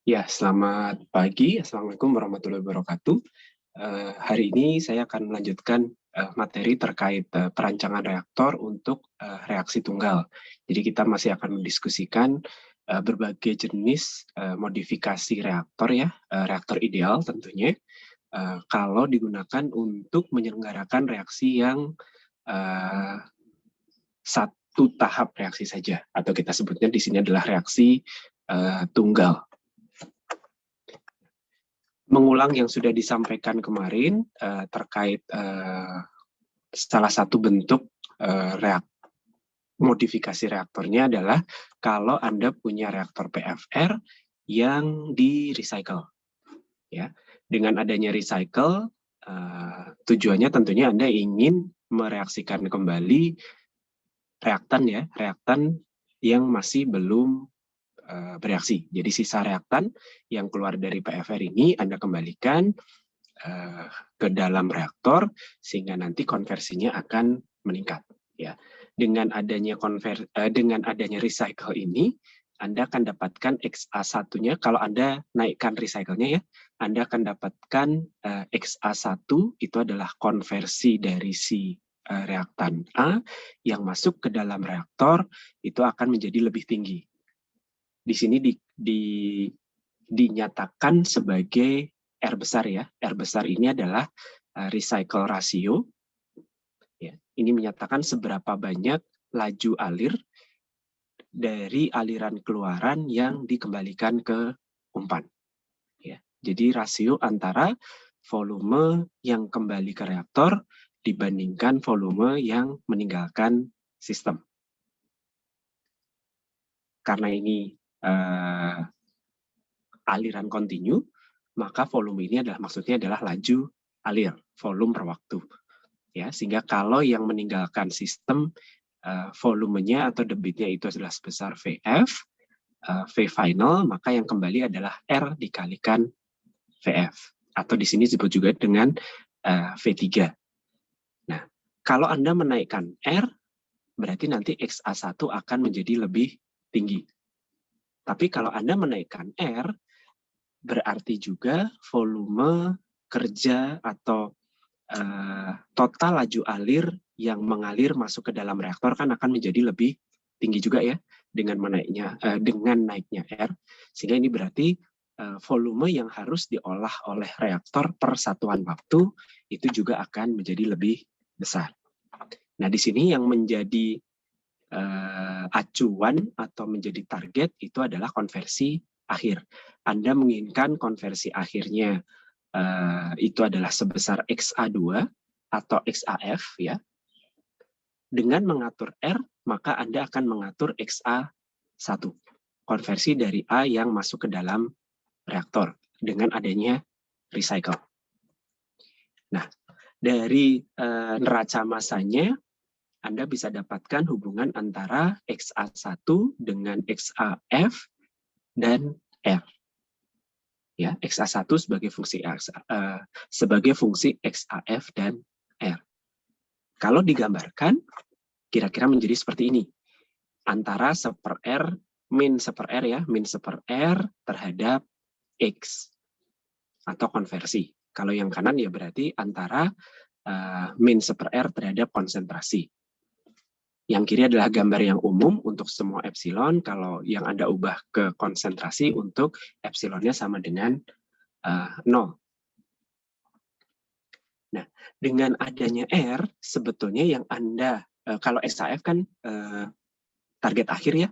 Ya, selamat pagi. Assalamualaikum warahmatullahi wabarakatuh. Hari ini saya akan melanjutkan materi terkait perancangan reaktor untuk reaksi tunggal. Jadi kita masih akan mendiskusikan berbagai jenis modifikasi reaktor ya, reaktor ideal tentunya, kalau digunakan untuk menyelenggarakan reaksi yang uh, satu tahap reaksi saja, atau kita sebutnya di sini adalah reaksi tunggal. Mengulang yang sudah disampaikan kemarin terkait salah satu bentuk modifikasi reaktornya adalah kalau Anda punya reaktor PFR yang di-recycle. Ya. Dengan adanya recycle, tujuannya tentunya Anda ingin mereaksikan kembali reaktan yang masih belum bereaksi. Jadi sisa reaktan yang keluar dari PFR ini Anda kembalikan ke dalam reaktor sehingga nanti konversinya akan meningkat. Ya, dengan adanya recycle ini, Anda akan dapatkan XA1-nya. Kalau Anda naikkan recycle-nya ya, Anda akan dapatkan XA1 itu adalah konversi dari si reaktan A yang masuk ke dalam reaktor itu akan menjadi lebih tinggi. Di sini dinyatakan sebagai R besar ya. R besar ini adalah recycle ratio. Ya. Ini menyatakan seberapa banyak laju alir dari aliran keluaran yang dikembalikan ke umpan. Ya. Jadi rasio antara volume yang kembali ke reaktor dibandingkan volume yang meninggalkan sistem. Karena ini aliran kontinu, maka volume ini maksudnya adalah laju alir, volume per waktu. Ya, sehingga kalau yang meninggalkan sistem volumenya atau debitnya itu adalah sebesar VF, V final, maka yang kembali adalah R dikalikan VF. Atau di sini disebut juga dengan V3. Nah, kalau Anda menaikkan R, berarti nanti XA1 akan menjadi lebih tinggi. Tapi kalau Anda menaikkan R, berarti juga volume kerja atau total laju alir yang mengalir masuk ke dalam reaktor kan akan menjadi lebih tinggi juga ya dengan naiknya R, sehingga ini berarti volume yang harus diolah oleh reaktor per satuan waktu itu juga akan menjadi lebih besar. Nah, di sini yang menjadi acuan atau menjadi target itu adalah konversi akhir. Anda menginginkan konversi akhirnya itu adalah sebesar XA2 atau XAF ya. Dengan mengatur R, maka Anda akan mengatur XA1. Konversi dari A yang masuk ke dalam reaktor dengan adanya recycle. Nah, dari neraca masanya Anda bisa dapatkan hubungan antara XA1 dengan XAF dan R. Ya, XA1 sebagai fungsi XAF dan R. Kalau digambarkan, kira-kira menjadi seperti ini. Antara 1/R, min 1/R ya, min 1/R terhadap X. Atau konversi. Kalau yang kanan ya berarti antara min 1/R terhadap konsentrasi. Yang kiri adalah gambar yang umum untuk semua epsilon. Kalau yang Anda ubah ke konsentrasi untuk epsilonnya sama dengan 0. Nah, dengan adanya R, sebetulnya yang Anda, kalau XAF kan target akhir ya,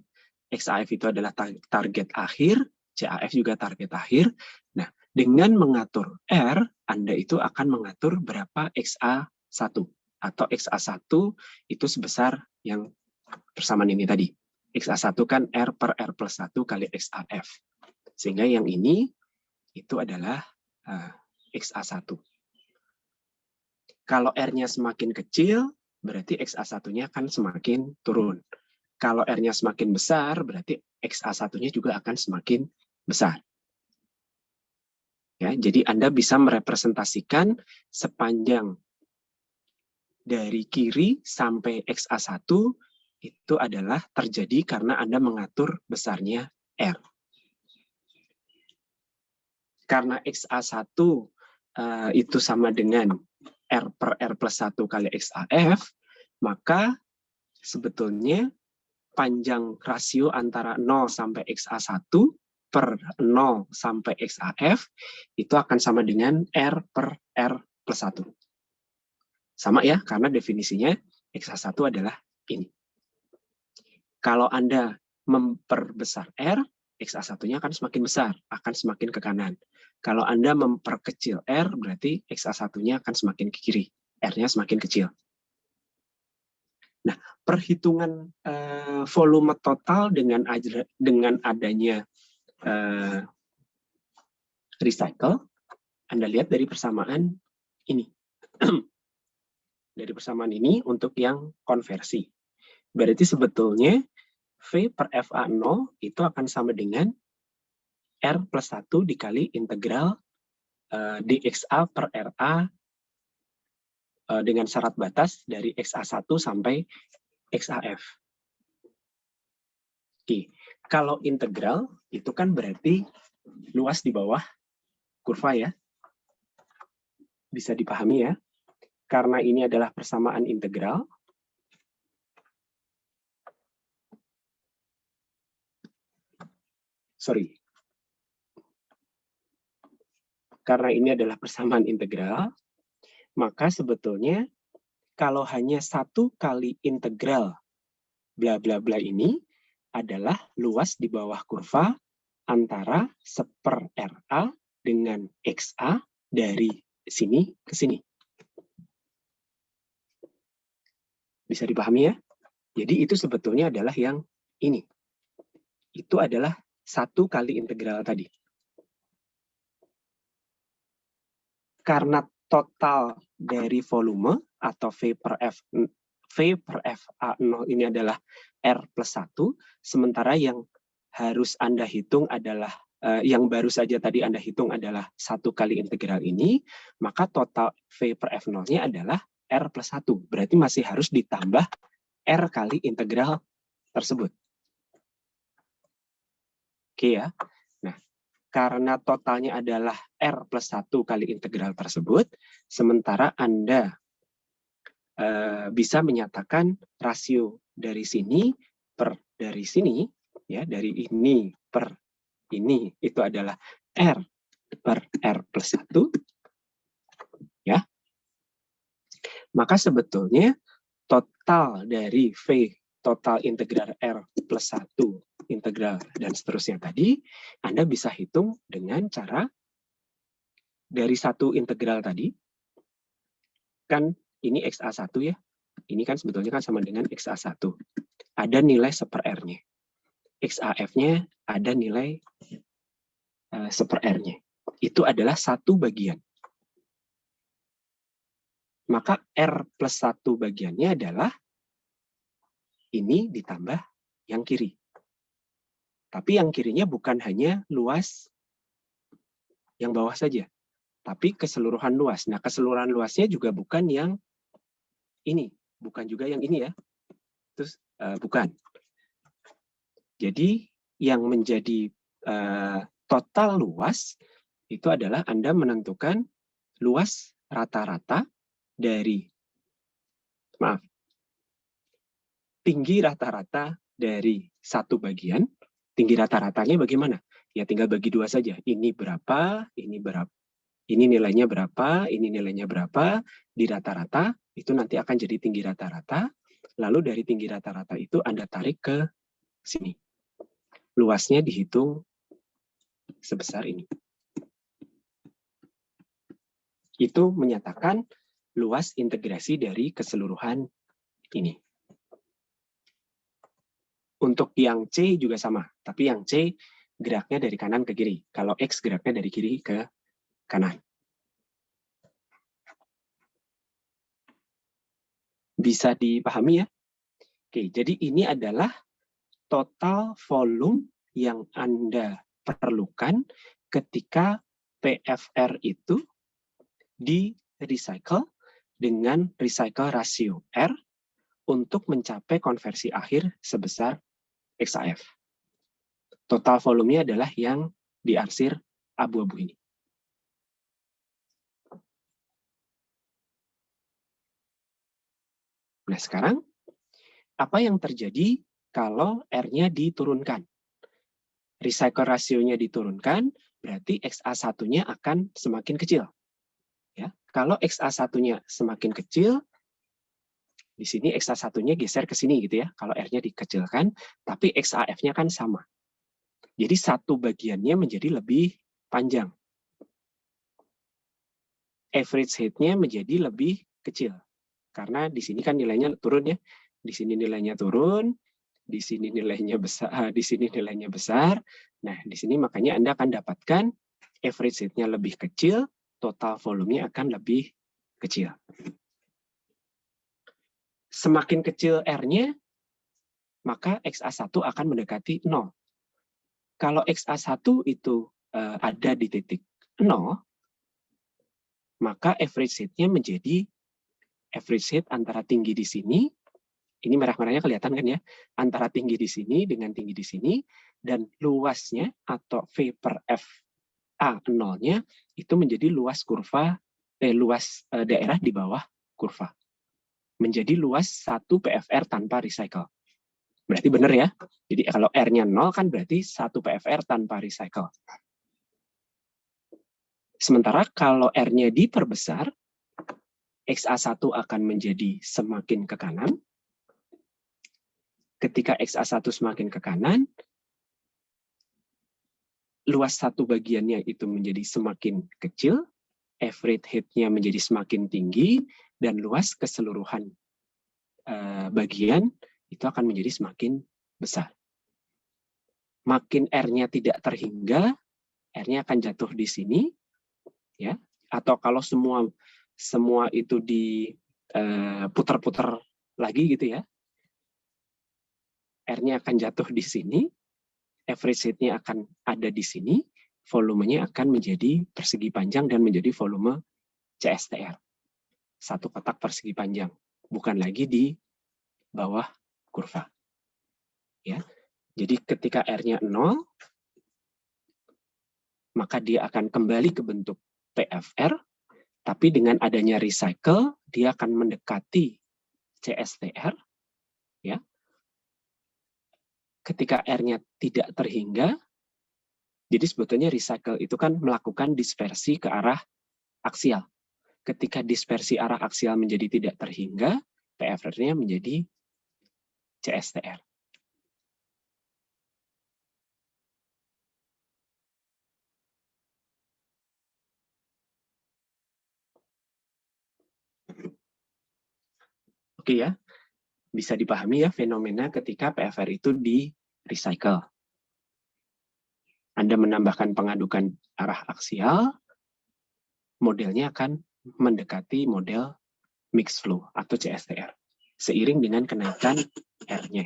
XAF itu adalah target akhir, CAF juga target akhir. Nah, dengan mengatur R, Anda itu akan mengatur berapa XA1. Atau XA1 itu sebesar yang persamaan ini tadi. XA1 kan R per R plus 1 kali XAF. Sehingga yang ini itu adalah XA1. Kalau R-nya semakin kecil, berarti XA1-nya akan semakin turun. Kalau R-nya semakin besar, berarti XA1-nya juga akan semakin besar. Ya, jadi Anda bisa merepresentasikan sepanjang dari kiri sampai XA1 itu adalah terjadi karena Anda mengatur besarnya R. karena XA1 itu sama dengan R per R plus 1 kali XAF, maka sebetulnya panjang rasio antara 0 sampai XA1 per 0 sampai XAF itu akan sama dengan R per R plus 1. Sama ya, karena definisinya XA1 adalah ini. Kalau Anda memperbesar R, XA1-nya akan semakin besar, akan semakin ke kanan. Kalau Anda memperkecil R, berarti XA1-nya akan semakin ke kiri. R-nya semakin kecil. Nah, perhitungan volume total dengan adanya recycle, Anda lihat dari persamaan ini. Dari persamaan ini untuk yang konversi. Berarti sebetulnya V per FA0 itu akan sama dengan R plus 1 dikali integral dXA per RA dengan syarat batas dari XA1 sampai XAF. Oke, kalau integral itu kan berarti luas di bawah kurva ya. Bisa dipahami ya. Karena ini adalah persamaan integral. Karena ini adalah persamaan integral, maka sebetulnya kalau hanya satu kali integral bla bla bla ini adalah luas di bawah kurva antara 1/RA dengan XA dari sini ke sini. Bisa dipahami ya? Jadi itu sebetulnya adalah yang ini. Itu adalah satu kali integral tadi. Karena total dari volume atau V per FA0 ini adalah R plus 1, sementara yang harus Anda hitung adalah, yang baru saja tadi Anda hitung adalah satu kali integral ini, maka total V per F0-nya adalah R plus 1. Berarti masih harus ditambah R kali integral tersebut. Oke ya. Nah, karena totalnya adalah R plus 1 kali integral tersebut, sementara Anda bisa menyatakan rasio dari sini per dari sini, ya, dari ini per ini, itu adalah R per R plus 1, ya. Maka sebetulnya total dari V, total integral R plus 1, integral dan seterusnya tadi, Anda bisa hitung dengan cara dari satu integral tadi, kan ini XA1 ya, ini kan sebetulnya kan sama dengan XA1. Ada nilai 1/R-nya. XAF-nya ada nilai 1/R-nya. Itu adalah satu bagian. Maka R plus 1 bagiannya adalah ini ditambah yang kiri. Tapi yang kirinya bukan hanya luas yang bawah saja, tapi keseluruhan luas. Nah, keseluruhan luasnya juga bukan yang ini, bukan juga yang ini ya. Terus bukan. Jadi yang menjadi total luas itu adalah Anda menentukan luas rata-rata dari, tinggi rata-rata dari satu bagian. Tinggi rata-ratanya bagaimana? Ya tinggal bagi dua saja. Ini berapa, ini berapa. Ini nilainya berapa, ini nilainya berapa. Di rata-rata itu nanti akan jadi tinggi rata-rata. Lalu dari tinggi rata-rata itu Anda tarik ke sini. Luasnya dihitung sebesar ini. Itu menyatakan luas integrasi dari keseluruhan ini. Untuk yang C juga sama, tapi yang C geraknya dari kanan ke kiri. Kalau X geraknya dari kiri ke kanan. Bisa dipahami ya? Oke, jadi ini adalah total volume yang Anda perlukan ketika PFR itu di recycle dengan recycle rasio R untuk mencapai konversi akhir sebesar XAF. Total volumenya adalah yang diarsir abu-abu ini. Nah, sekarang apa yang terjadi kalau R-nya diturunkan? Recycle rasionya diturunkan, berarti XA1-nya akan semakin kecil. Ya, kalau XA1-nya semakin kecil, di sini XA1-nya geser ke sini gitu ya, kalau R-nya dikecilkan, tapi XAF-nya kan sama. Jadi satu bagiannya menjadi lebih panjang. Average height-nya menjadi lebih kecil. Karena di sini kan nilainya turun ya. Di sini nilainya turun, di sini nilainya besar, di sini nilainya besar. Nah, di sini makanya Anda akan dapatkan average height-nya lebih kecil, total volumenya akan lebih kecil. Semakin kecil R-nya, maka XA1 akan mendekati 0. Kalau XA1 itu ada di titik 0, maka average height-nya menjadi average height antara tinggi di sini, ini merah-merahnya kelihatan kan ya, antara tinggi di sini dengan tinggi di sini, dan luasnya atau V per F A0-nya itu menjadi luas kurva, daerah di bawah kurva. Menjadi luas 1 PFR tanpa recycle. Berarti benar ya. Jadi kalau R-nya 0 kan berarti 1 PFR tanpa recycle. Sementara kalau R-nya diperbesar, XA1 akan menjadi semakin ke kanan. Ketika XA1 semakin ke kanan, luas satu bagiannya itu menjadi semakin kecil, average height-nya menjadi semakin tinggi, dan luas keseluruhan bagian itu akan menjadi semakin besar. Makin R-nya tidak terhingga, R-nya akan jatuh di sini, ya. Atau kalau semua itu diputar-putar lagi gitu ya, R-nya akan jatuh di sini, average height-nya akan ada di sini, volumenya akan menjadi persegi panjang dan menjadi volume CSTR. Satu kotak persegi panjang, bukan lagi di bawah kurva. Ya. Jadi ketika R-nya 0, maka dia akan kembali ke bentuk PFR, tapi dengan adanya recycle, dia akan mendekati CSTR. Ya. Ketika R-nya tidak terhingga, jadi sebetulnya recycle itu kan melakukan dispersi ke arah aksial. Ketika dispersi arah aksial menjadi tidak terhingga, PFR-nya menjadi CSTR. Oke ya, bisa dipahami ya fenomena ketika PFR itu di recycle. Anda menambahkan pengadukan arah aksial, modelnya akan mendekati model mixed flow atau CSTR, seiring dengan kenaikan R-nya.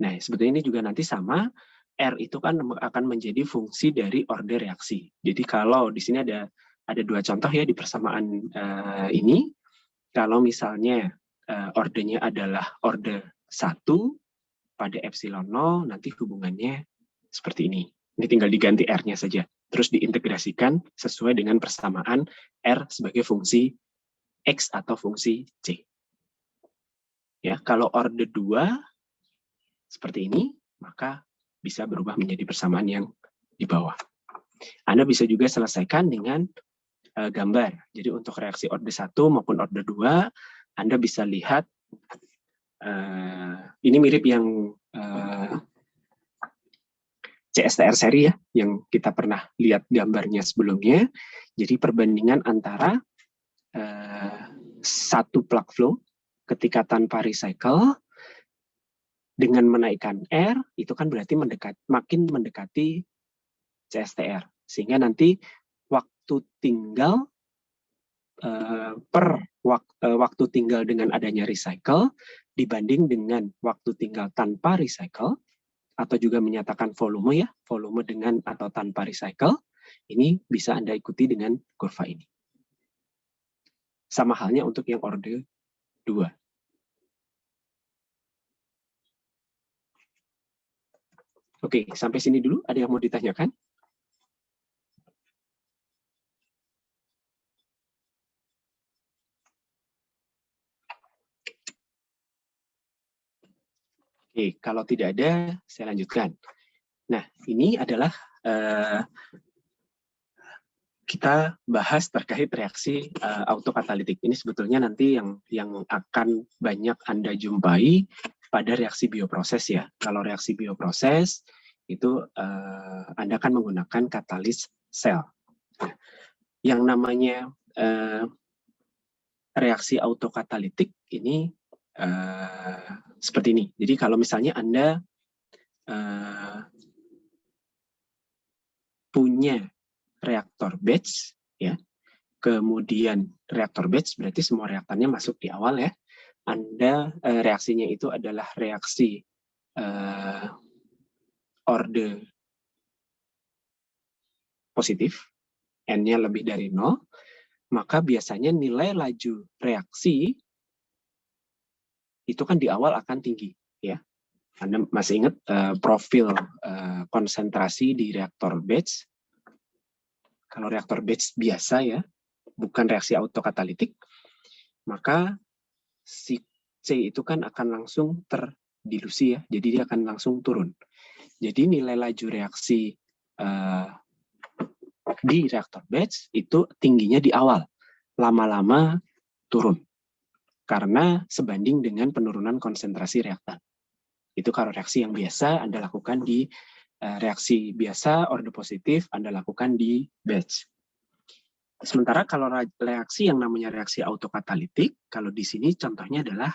Nah, sebetulnya ini juga nanti sama, R itu kan akan menjadi fungsi dari order reaksi. Jadi kalau di sini ada dua contoh ya di persamaan ini, kalau misalnya ordernya adalah order 1 pada epsilon 0, nanti hubungannya seperti ini. Ini tinggal diganti R-nya saja. Terus diintegrasikan sesuai dengan persamaan R sebagai fungsi X atau fungsi C. Ya, kalau order 2 seperti ini, maka bisa berubah menjadi persamaan yang di bawah. Anda bisa juga selesaikan dengan gambar. Jadi untuk reaksi order 1 maupun order 2, Anda bisa lihat, ini mirip yang CSTR seri ya, yang kita pernah lihat gambarnya sebelumnya. Jadi perbandingan antara satu plug flow ketika tanpa recycle dengan menaikkan R, itu kan berarti makin mendekati CSTR. Sehingga nanti waktu tinggal waktu tinggal dengan adanya recycle dibanding dengan waktu tinggal tanpa recycle, atau juga menyatakan volume ya, volume dengan atau tanpa recycle, ini bisa Anda ikuti dengan kurva ini. Sama halnya untuk yang order 2. Oke, sampai sini dulu. Ada yang mau ditanyakan? Oke, kalau tidak ada, saya lanjutkan. Nah, ini adalah kita bahas terkait reaksi autokatalitik. Ini sebetulnya nanti yang akan banyak Anda jumpai pada reaksi bioproses ya. Kalau reaksi bioproses itu Anda akan menggunakan katalis sel. Nah, yang namanya reaksi autokatalitik ini seperti ini. Jadi kalau misalnya Anda punya reaktor batch ya, kemudian reaktor batch berarti semua reaktannya masuk di awal ya. Anda reaksinya itu adalah reaksi orde positif, N-nya lebih dari 0, maka biasanya nilai laju reaksi itu kan di awal akan tinggi ya. Anda masih ingat profil konsentrasi di reaktor batch? Kalau reaktor batch biasa ya, bukan reaksi autokatalitik, maka si C itu kan akan langsung terdilusi ya, jadi dia akan langsung turun. Jadi nilai laju reaksi di reaktor batch itu tingginya di awal, lama-lama turun karena sebanding dengan penurunan konsentrasi reaktan. Itu kalau reaksi yang biasa Anda lakukan di reaksi biasa orde positif Anda lakukan di batch. Sementara kalau reaksi yang namanya reaksi autokatalitik, kalau di sini contohnya adalah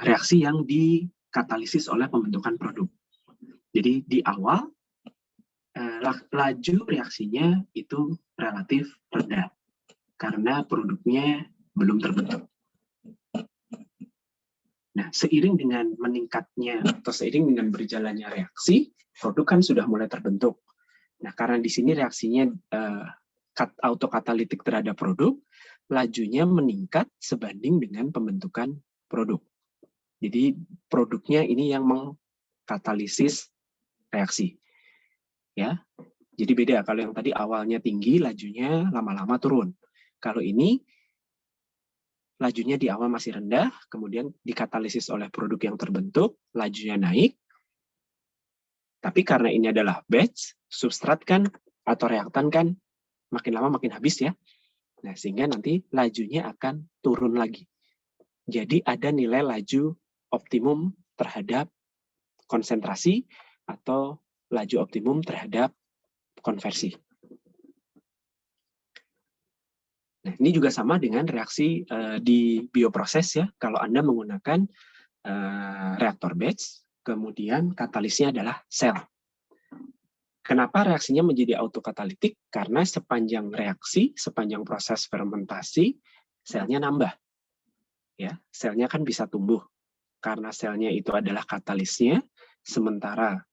reaksi yang dikatalisis oleh pembentukan produk. Jadi di awal laju reaksinya itu relatif rendah karena produknya belum terbentuk. Nah, seiring dengan meningkatnya atau seiring dengan berjalannya reaksi, produk kan sudah mulai terbentuk. Nah, karena di sini reaksinya autokatalitik terhadap produk, lajunya meningkat sebanding dengan pembentukan produk. Jadi produknya ini yang mengkatalisis reaksi. Ya. Jadi beda, kalau yang tadi awalnya tinggi, lajunya lama-lama turun. Kalau ini lajunya di awal masih rendah, kemudian dikatalisis oleh produk yang terbentuk, lajunya naik. Tapi karena ini adalah batch, substrat kan atau reaktan kan makin lama makin habis ya. Nah, sehingga nanti lajunya akan turun lagi. Jadi ada nilai laju optimum terhadap konsentrasi atau laju optimum terhadap konversi. Nah, ini juga sama dengan reaksi di bioproses ya. Kalau Anda menggunakan reaktor batch, kemudian katalisnya adalah sel. Kenapa reaksinya menjadi autokatalitik? Karena sepanjang reaksi, sepanjang proses fermentasi, selnya nambah. Ya, selnya kan bisa tumbuh. Karena selnya itu adalah katalisnya, sementara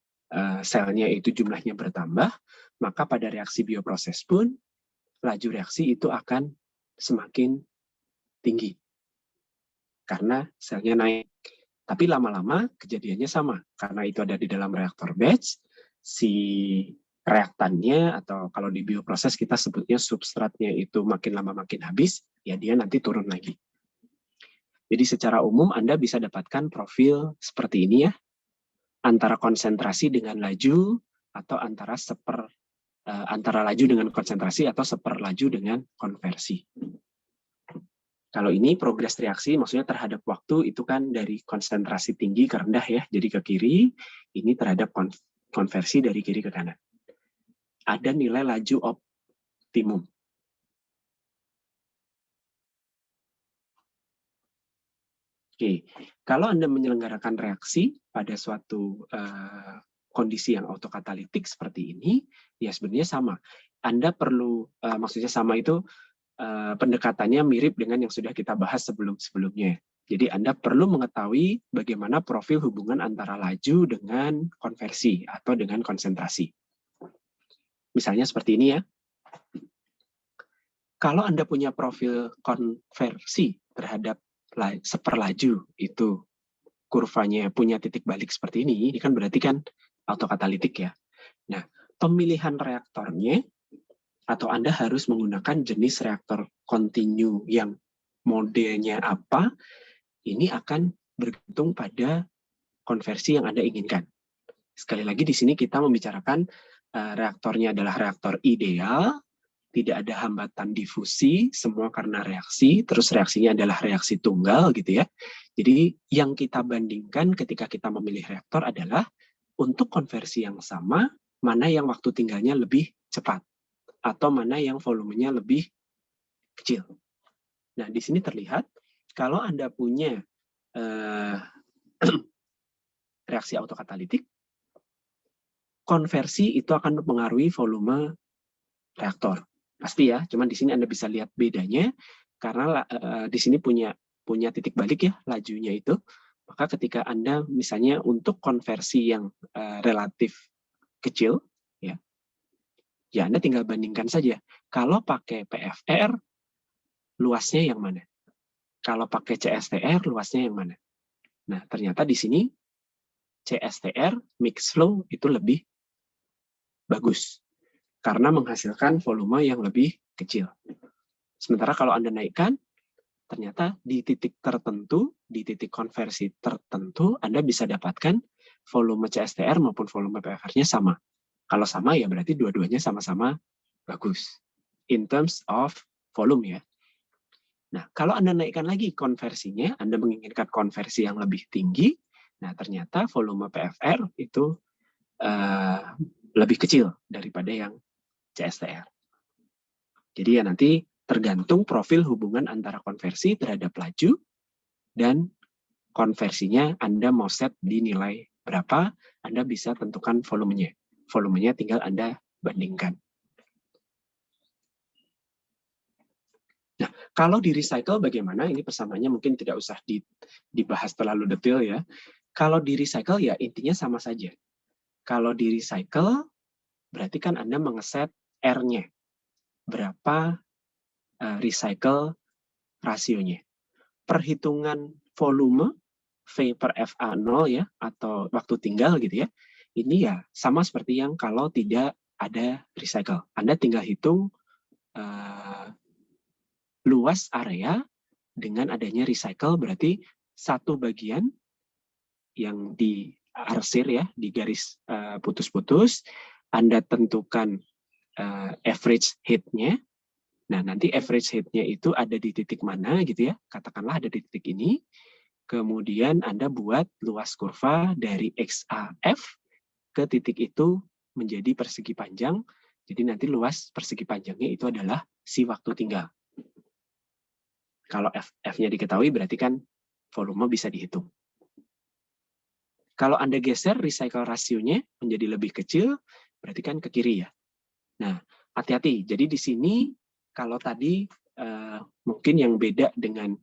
selnya itu jumlahnya bertambah, maka pada reaksi bioproses pun, laju reaksi itu akan semakin tinggi. Karena selnya naik. Tapi lama-lama kejadiannya sama. Karena itu ada di dalam reaktor batch, si reaktannya atau kalau di bioproses kita sebutnya substratnya itu makin lama makin habis, ya dia nanti turun lagi. Jadi secara umum Anda bisa dapatkan profil seperti ini ya, antara konsentrasi dengan laju atau antara laju dengan konsentrasi atau seperlaju dengan konversi. Kalau ini progres reaksi maksudnya terhadap waktu itu kan dari konsentrasi tinggi ke rendah ya, jadi ke kiri, ini terhadap konversi dari kiri ke kanan. Ada nilai laju optimum. Oke, kalau Anda menyelenggarakan reaksi pada suatu kondisi yang autokatalitik seperti ini, ya sebenarnya sama. Anda perlu, maksudnya sama itu pendekatannya mirip dengan yang sudah kita bahas sebelum-sebelumnya. Jadi Anda perlu mengetahui bagaimana profil hubungan antara laju dengan konversi atau dengan konsentrasi. Misalnya seperti ini ya. Kalau Anda punya profil konversi terhadap seperlaju itu kurvanya punya titik balik seperti ini kan berarti kan autokatalitik ya. Nah, pemilihan reaktornya atau Anda harus menggunakan jenis reaktor kontinu yang modelnya apa, ini akan bergantung pada konversi yang Anda inginkan. Sekali lagi di sini kita membicarakan reaktornya adalah reaktor ideal, tidak ada hambatan difusi, semua karena reaksi, terus reaksinya adalah reaksi tunggal gitu ya. Jadi yang kita bandingkan ketika kita memilih reaktor adalah untuk konversi yang sama, mana yang waktu tinggalnya lebih cepat, atau mana yang volumenya lebih kecil. Nah, di sini terlihat, kalau Anda punya reaksi autokatalitik, konversi itu akan mempengaruhi volume reaktor. Pasti ya, cuman di sini Anda bisa lihat bedanya karena di sini punya titik balik ya lajunya itu. Maka ketika Anda misalnya untuk konversi yang relatif kecil ya Anda tinggal bandingkan saja. Kalau pakai PFR luasnya yang mana? Kalau pakai CSTR luasnya yang mana? Nah, ternyata di sini CSTR mix flow itu lebih bagus karena menghasilkan volume yang lebih kecil. Sementara kalau Anda naikkan, ternyata di titik tertentu, di titik konversi tertentu, Anda bisa dapatkan volume CSTR maupun volume PFR-nya sama. Kalau sama, ya berarti dua-duanya sama-sama bagus. In terms of volume ya. Nah, kalau Anda naikkan lagi konversinya, Anda menginginkan konversi yang lebih tinggi, nah ternyata volume PFR itu lebih kecil daripada yang CSTR. Jadi ya nanti tergantung profil hubungan antara konversi terhadap laju dan konversinya Anda mau set di nilai berapa, Anda bisa tentukan volumenya. Volumenya tinggal Anda bandingkan. Nah, kalau di recycle bagaimana? Ini persamaannya mungkin tidak usah dibahas terlalu detail ya. Kalau di recycle ya intinya sama saja. Kalau di recycle berarti kan Anda mengeset R-nya. Berapa recycle rasionya. Perhitungan volume V per FA0 ya, atau waktu tinggal gitu ya, ini ya sama seperti yang kalau tidak ada recycle. Anda tinggal hitung luas area dengan adanya recycle, berarti satu bagian yang diarsir ya, di garis putus-putus, Anda tentukan average heat-nya. Nah, nanti average heat-nya itu ada di titik mana gitu ya, katakanlah ada di titik ini. Kemudian Anda buat luas kurva dari XAF ke titik itu menjadi persegi panjang. Jadi nanti luas persegi panjangnya itu adalah si waktu tinggal. Kalau F-nya diketahui berarti kan volume bisa dihitung. Kalau Anda geser recycle rasionya menjadi lebih kecil, berarti kan ke kiri ya. Nah, hati-hati. Jadi di sini kalau tadi mungkin yang beda dengan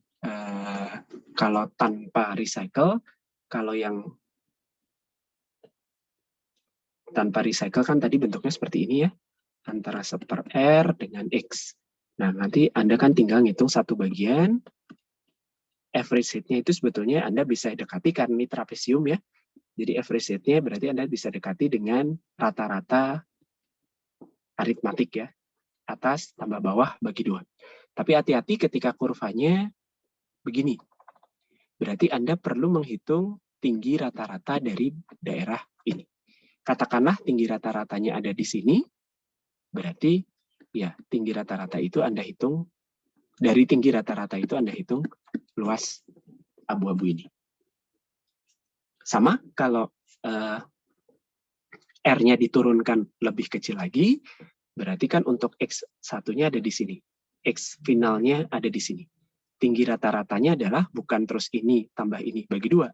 kalau tanpa recycle, kalau yang tanpa recycle kan tadi bentuknya seperti ini ya, antara 1/R dengan X. Nah, nanti Anda kan tinggal ngitung satu bagian, average heat-nya itu sebetulnya Anda bisa dekati karena ini trapesium ya. Jadi average heat-nya berarti Anda bisa dekati dengan rata-rata aritmatik ya, atas tambah bawah bagi 2. Tapi hati-hati ketika kurvanya begini. Berarti Anda perlu menghitung tinggi rata-rata dari daerah ini. Katakanlah tinggi rata-ratanya ada di sini, berarti ya tinggi rata-rata itu Anda hitung, dari tinggi rata-rata itu Anda hitung luas abu-abu ini. Sama kalau R-nya diturunkan lebih kecil lagi, berarti kan untuk X1-nya ada di sini. X finalnya ada di sini. Tinggi rata-ratanya adalah bukan terus ini tambah ini bagi 2.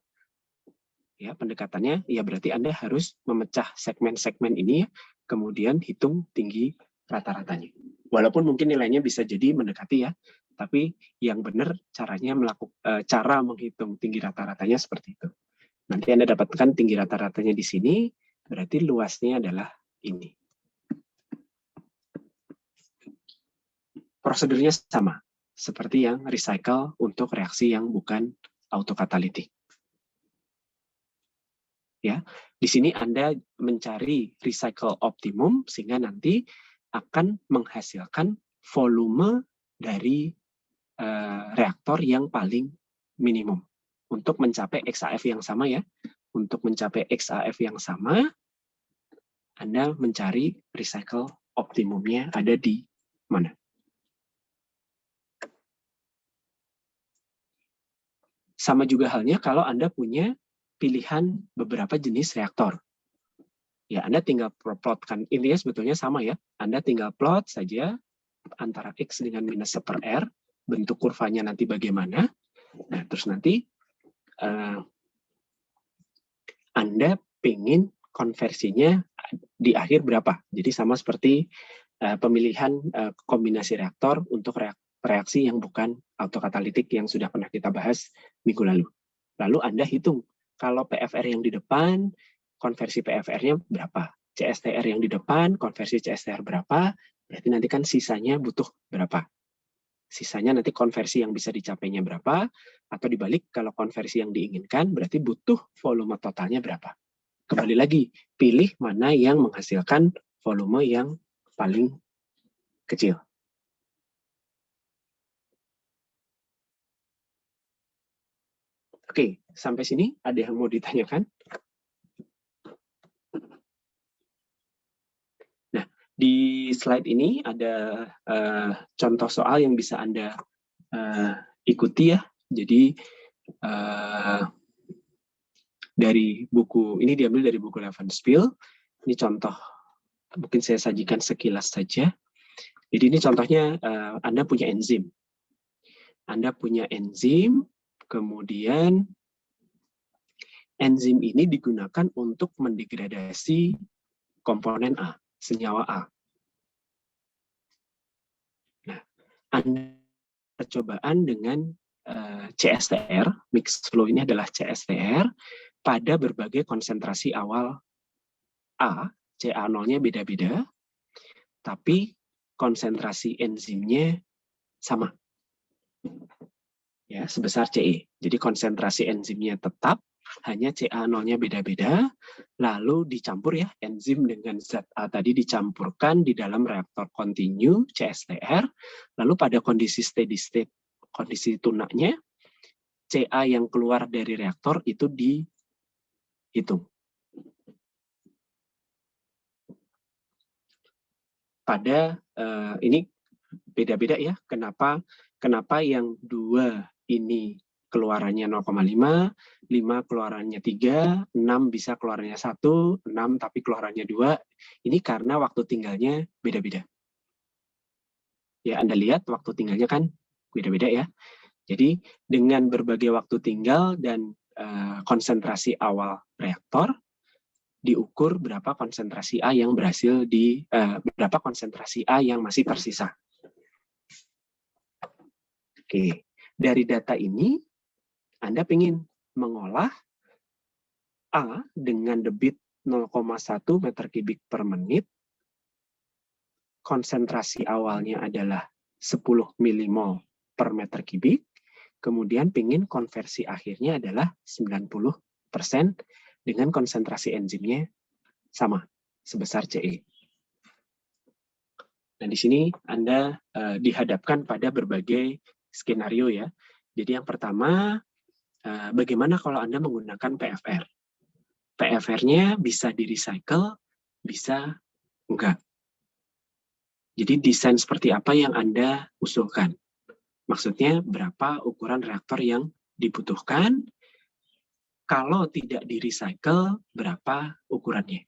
Ya, pendekatannya ya berarti Anda harus memecah segmen-segmen ini, kemudian hitung tinggi rata-ratanya. Walaupun mungkin nilainya bisa jadi mendekati ya, tapi yang benar caranya cara menghitung tinggi rata-ratanya seperti itu. Nanti Anda dapatkan tinggi rata-ratanya di sini, berarti luasnya adalah ini. Prosedurnya sama, seperti yang recycle untuk reaksi yang bukan autokatalitik. Ya, di sini Anda mencari recycle optimum sehingga nanti akan menghasilkan volume dari reaktor yang paling minimum untuk mencapai XAF yang sama ya. untuk mencapai XAF yang sama, Anda mencari recycle optimumnya ada di mana. Sama juga halnya kalau Anda punya pilihan beberapa jenis reaktor. Ya, Anda tinggal plotkan, intinya sebetulnya sama ya. Anda tinggal plot saja antara X dengan minus 1 per R, bentuk kurvanya nanti bagaimana. Nah, terus nanti Anda pengen konversinya di akhir berapa. Jadi sama seperti pemilihan kombinasi reaktor untuk reaksi yang bukan autokatalitik yang sudah pernah kita bahas minggu lalu. Lalu Anda hitung, kalau PFR yang di depan, konversi PFR-nya berapa? CSTR yang di depan, konversi CSTR berapa? Berarti nanti kan sisanya butuh berapa? Sisanya nanti konversi yang bisa dicapainya berapa? Atau dibalik, kalau konversi yang diinginkan, berarti butuh volume totalnya berapa? Kembali lagi, pilih mana yang menghasilkan volume yang paling kecil. Oke, sampai sini ada yang mau ditanyakan? Nah, di slide ini ada contoh soal yang bisa Anda ikuti ya. Jadi dari buku, ini diambil dari buku Levenspiel. Ini contoh, mungkin saya sajikan sekilas saja. Jadi ini contohnya Anda punya enzim. Anda punya enzim, kemudian enzim ini digunakan untuk mendegradasi komponen A, senyawa A. Nah, Anda percobaan dengan CSTR, mixed flow ini adalah CSTR, pada berbagai konsentrasi awal A, CA0-nya beda-beda, tapi konsentrasi enzimnya sama. Ya, sebesar CE. Jadi konsentrasi enzimnya tetap, hanya CA0-nya beda-beda, lalu dicampur ya, enzim dengan zat A tadi dicampurkan di dalam reaktor kontinu, CSTR, lalu pada kondisi steady state, kondisi tunaknya, CA yang keluar dari reaktor itu dihitung. Pada, ini beda-beda ya, kenapa yang 2 ini keluarannya 0,5, 5 keluarannya 3, 6 bisa keluarannya 1, 6 tapi keluarannya 2. Ini karena waktu tinggalnya beda-beda. Ya, Anda lihat waktu tinggalnya kan beda-beda ya. Jadi dengan berbagai waktu tinggal dan konsentrasi awal reaktor, diukur berapa konsentrasi A yang berhasil berapa konsentrasi A yang masih tersisa. Oke, dari data ini Anda ingin mengolah A dengan debit 0,1 meter kubik per menit, konsentrasi awalnya adalah 10 milimol per meter kubik, kemudian ingin konversi akhirnya adalah 90% dengan konsentrasi enzimnya sama, sebesar CE. Nah, di sini Anda dihadapkan pada berbagai skenario ya. Jadi yang pertama, bagaimana kalau Anda menggunakan PFR? PFR-nya bisa di-recycle, bisa enggak. Jadi desain seperti apa yang Anda usulkan? Maksudnya berapa ukuran reaktor yang dibutuhkan? Kalau tidak di-recycle, berapa ukurannya?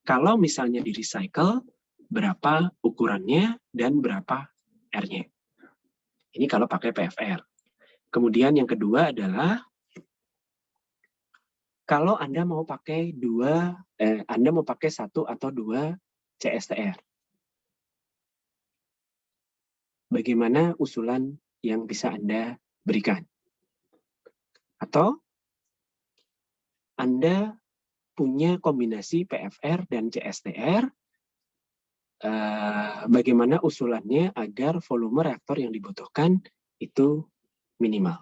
Kalau misalnya di-recycle, berapa ukurannya dan berapa R-nya? Ini kalau pakai PFR. Kemudian yang kedua adalah kalau Anda mau pakai Anda mau pakai 1 atau 2 CSTR. Bagaimana usulan yang bisa Anda berikan? Atau Anda punya kombinasi PFR dan CSTR, bagaimana usulannya agar volume reaktor yang dibutuhkan itu minimal.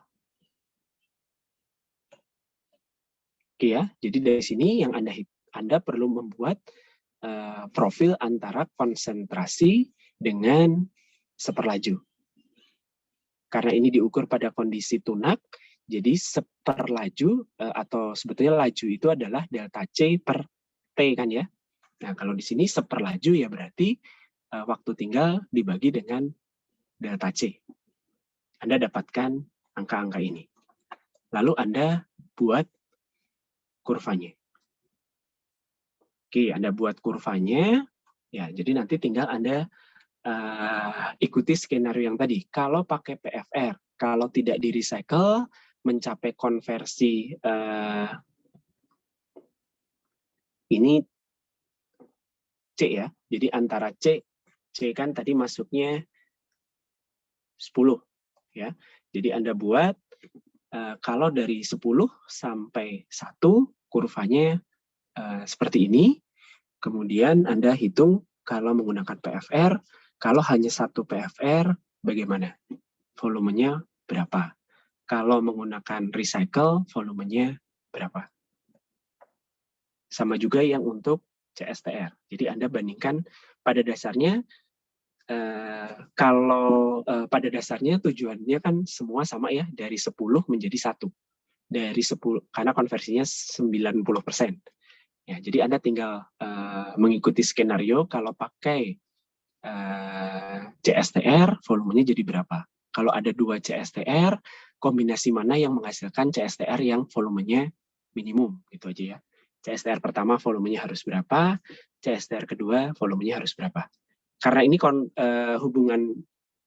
Oke ya, jadi dari sini yang Anda perlu membuat profil antara konsentrasi dengan seperlaju. Karena ini diukur pada kondisi tunak, Jadi seperlaju atau sebetulnya laju itu adalah delta C per T kan ya. Nah, kalau di sini seperlaju ya berarti waktu tinggal dibagi dengan delta C. Anda dapatkan angka-angka ini. Lalu Anda buat kurvanya. Oke, Anda buat kurvanya. Ya, jadi nanti tinggal Anda ikuti skenario yang tadi. Kalau pakai PFR, kalau tidak di recycle, mencapai konversi ini C ya. Jadi antara C kan tadi masuknya 10 ya. Jadi Anda buat kalau dari 10 sampai 1 kurvanya seperti ini. Kemudian Anda hitung kalau menggunakan PFR, kalau hanya satu PFR bagaimana? Volumenya berapa? Kalau menggunakan recycle, volumenya berapa? Sama juga yang untuk CSTR. Jadi Anda bandingkan pada dasarnya, kalau pada dasarnya tujuannya kan semua sama ya, dari 10 menjadi 1. Dari 10, karena konversinya 90%. Ya, jadi Anda tinggal mengikuti skenario kalau pakai CSTR, volumenya jadi berapa. Kalau ada 2 CSTR, kombinasi mana yang menghasilkan CSTR yang volumenya minimum, gitu aja ya. CSTR pertama volumenya harus berapa, CSTR kedua volumenya harus berapa. Karena ini hubungan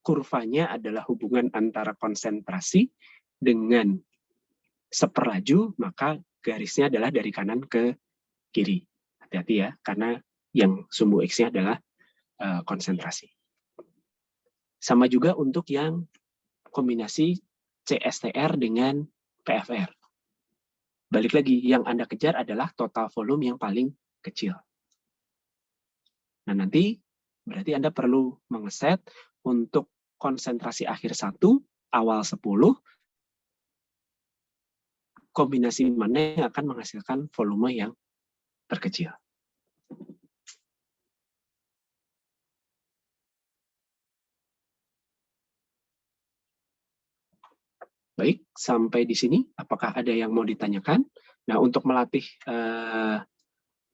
kurvanya adalah hubungan antara konsentrasi dengan seperlaju, maka garisnya adalah dari kanan ke kiri. Hati-hati ya, karena yang sumbu X-nya adalah konsentrasi. Sama juga untuk yang kombinasi CSTR dengan PFR. Balik lagi, yang Anda kejar adalah total volume yang paling kecil. Nah, nanti berarti Anda perlu mengeset untuk konsentrasi akhir 1, awal 10, kombinasi mana yang akan menghasilkan volume yang terkecil. Baik, sampai di sini, apakah ada yang mau ditanyakan? Nah, untuk melatih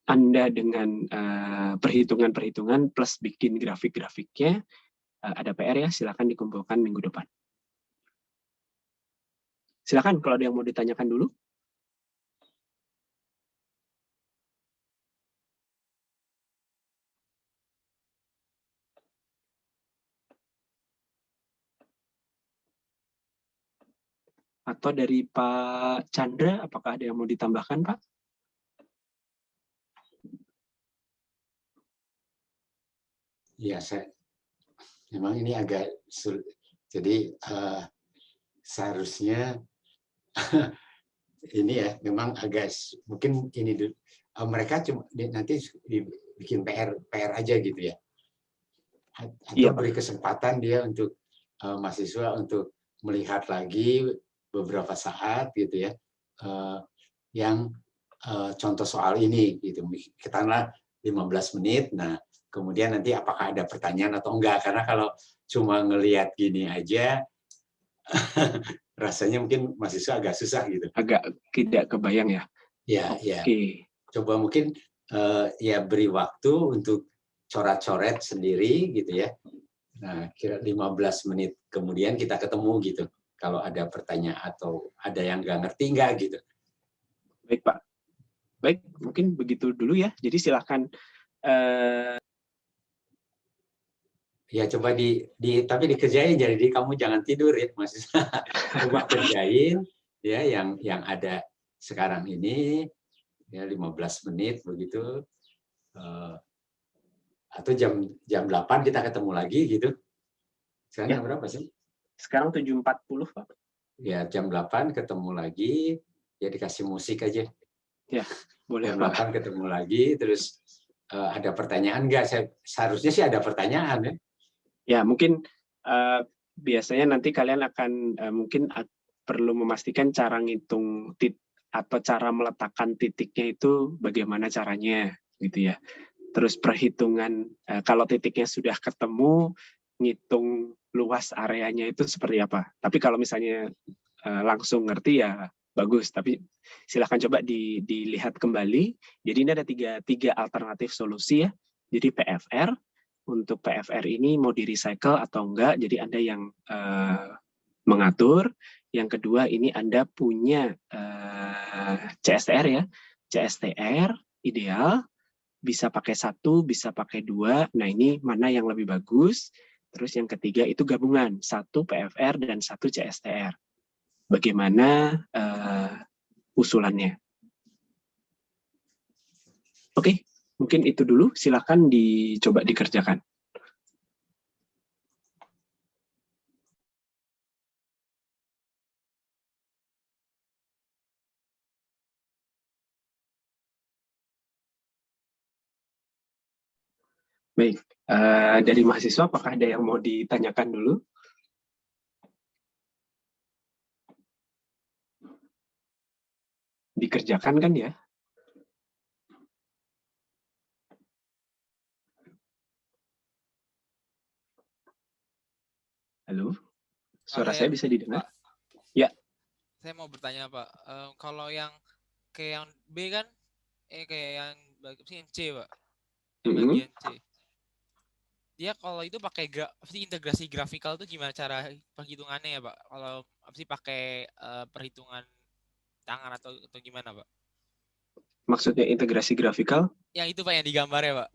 Anda dengan perhitungan-perhitungan plus bikin grafik-grafiknya, ada PR ya, silakan dikumpulkan minggu depan. Silakan kalau ada yang mau ditanyakan dulu. Atau dari Pak Chandra, apakah ada yang mau ditambahkan, Pak? Ya, memang ini agak sulit. Jadi seharusnya ini ya memang agak mungkin ini mereka cuma nanti bikin PR aja gitu ya. Atau Iya, beri Pak. kesempatan dia untuk mahasiswa untuk melihat lagi beberapa saat gitu ya, yang contoh soal ini gitu. Katakanlah 15 menit. Nah, kemudian nanti apakah ada pertanyaan atau enggak? Karena kalau cuma ngelihat gini aja, rasanya mungkin mahasiswa agak susah gitu. Agak tidak kebayang ya. Ya, ya. Coba mungkin ya beri waktu untuk coret-coret sendiri gitu ya. Nah, kira 15 menit kemudian kita ketemu gitu. Kalau ada pertanyaan atau ada yang nggak ngerti nggak gitu. Baik, Pak. Baik, mungkin begitu dulu ya. Jadi silakan. Ya coba tapi dikerjain, jadi kamu jangan tidur ya, maksudnya coba kerjain ya yang ada sekarang ini ya 15 menit begitu. Atau jam 8 kita ketemu lagi gitu. Sekarang Ya. jam berapa sih? Sekarang 7.40, Pak. Ya, jam 8 ketemu lagi, ya dikasih musik aja. Ya, boleh, jam Pak. 8 ketemu lagi, terus ada pertanyaan nggak? Seharusnya sih ada pertanyaan ya. Ya, mungkin biasanya nanti kalian akan mungkin perlu memastikan cara ngitung atau cara meletakkan titiknya itu bagaimana caranya gitu ya. Terus perhitungan kalau titiknya sudah ketemu, ngitung luas areanya itu seperti apa. Tapi kalau misalnya langsung ngerti ya bagus, tapi silahkan coba dilihat kembali. Jadi ini ada tiga alternatif solusi ya. Jadi PFR, untuk PFR ini mau di-recycle atau enggak, jadi Anda yang mengatur. Yang kedua ini Anda punya CSTR ya. CSTR ideal, bisa pakai 1, bisa pakai 2. Nah ini mana yang lebih bagus. Terus yang ketiga itu gabungan, 1 PFR dan 1 CSTR. Bagaimana usulannya? Oke, mungkin itu dulu. Silakan dicoba dikerjakan. Baik, dari mahasiswa apakah ada yang mau ditanyakan dulu? Dikerjakan kan ya? Halo, suara saya bisa didengar? Pak, ya. Saya mau bertanya Pak, kalau yang kayak yang B kan, kayak yang C Pak, yang bagian C. Dia kalau itu pakai integrasi grafikal itu gimana cara perhitungannya ya Pak? Kalau pakai perhitungan tangan atau gimana Pak? Maksudnya integrasi grafikal? Yang itu Pak yang digambar ya Pak.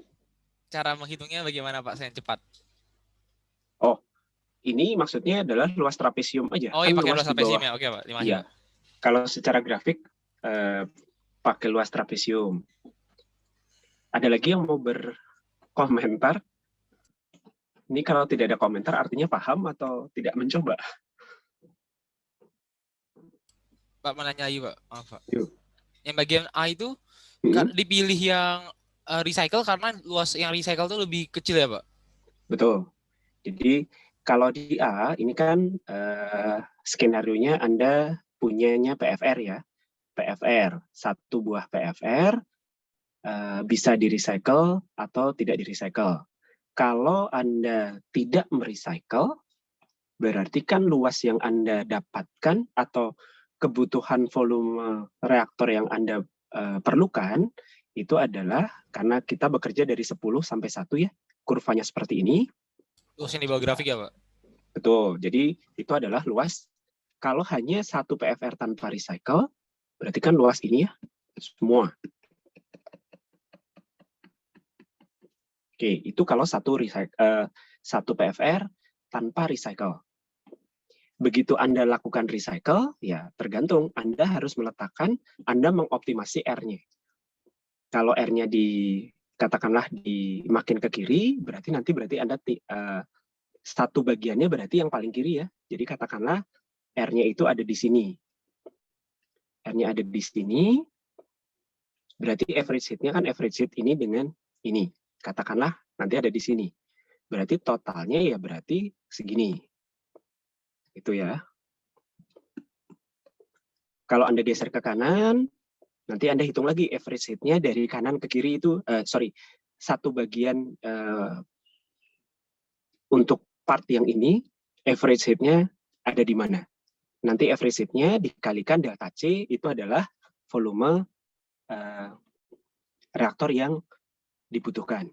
Cara menghitungnya bagaimana Pak? Saya cepat. Oh, ini maksudnya adalah luas trapesium aja. Oh kan iya pakai luas di trapesium bawah. ya. Oke Pak, terima kasih Iya. Pak. Kalau secara grafik pakai luas trapesium. Ada lagi yang mau berkomentar? Ini kalau tidak ada komentar artinya paham atau tidak mencoba? Pak menanya lagi Pak, maaf Pak. Yuk. Yang bagian A itu dipilih yang recycle karena luas yang recycle itu lebih kecil ya Pak? Betul. Jadi kalau di A ini kan skenario-nya Anda punyanya PFR ya. PFR, 1 buah PFR bisa di-recycle atau tidak di-recycle. Kalau Anda tidak merecycle, berarti kan luas yang Anda dapatkan atau kebutuhan volume reaktor yang Anda perlukan itu adalah karena kita bekerja dari 10 sampai 1 ya, kurvanya seperti ini. Luas yang di bawah grafik ya Pak? Betul, jadi itu adalah luas. Kalau hanya 1 PFR tanpa recycle, berarti kan luas ini ya, semua. Oke, itu kalau 1 PFR tanpa recycle. Begitu Anda lakukan recycle, ya tergantung. Anda harus meletakkan, Anda mengoptimasi R-nya. Kalau R-nya katakanlah makin ke kiri, berarti Anda satu bagiannya berarti yang paling kiri ya. Jadi katakanlah R-nya itu ada di sini. R-nya ada di sini, berarti average heat-nya kan average heat ini dengan ini. Katakanlah nanti ada di sini. Berarti totalnya ya berarti segini. Itu ya. Kalau Anda geser ke kanan, nanti Anda hitung lagi average heat-nya dari kanan ke kiri itu, satu bagian untuk part yang ini, average heat-nya ada di mana. Nanti average heat-nya dikalikan delta C, itu adalah volume reaktor yang dibutuhkan.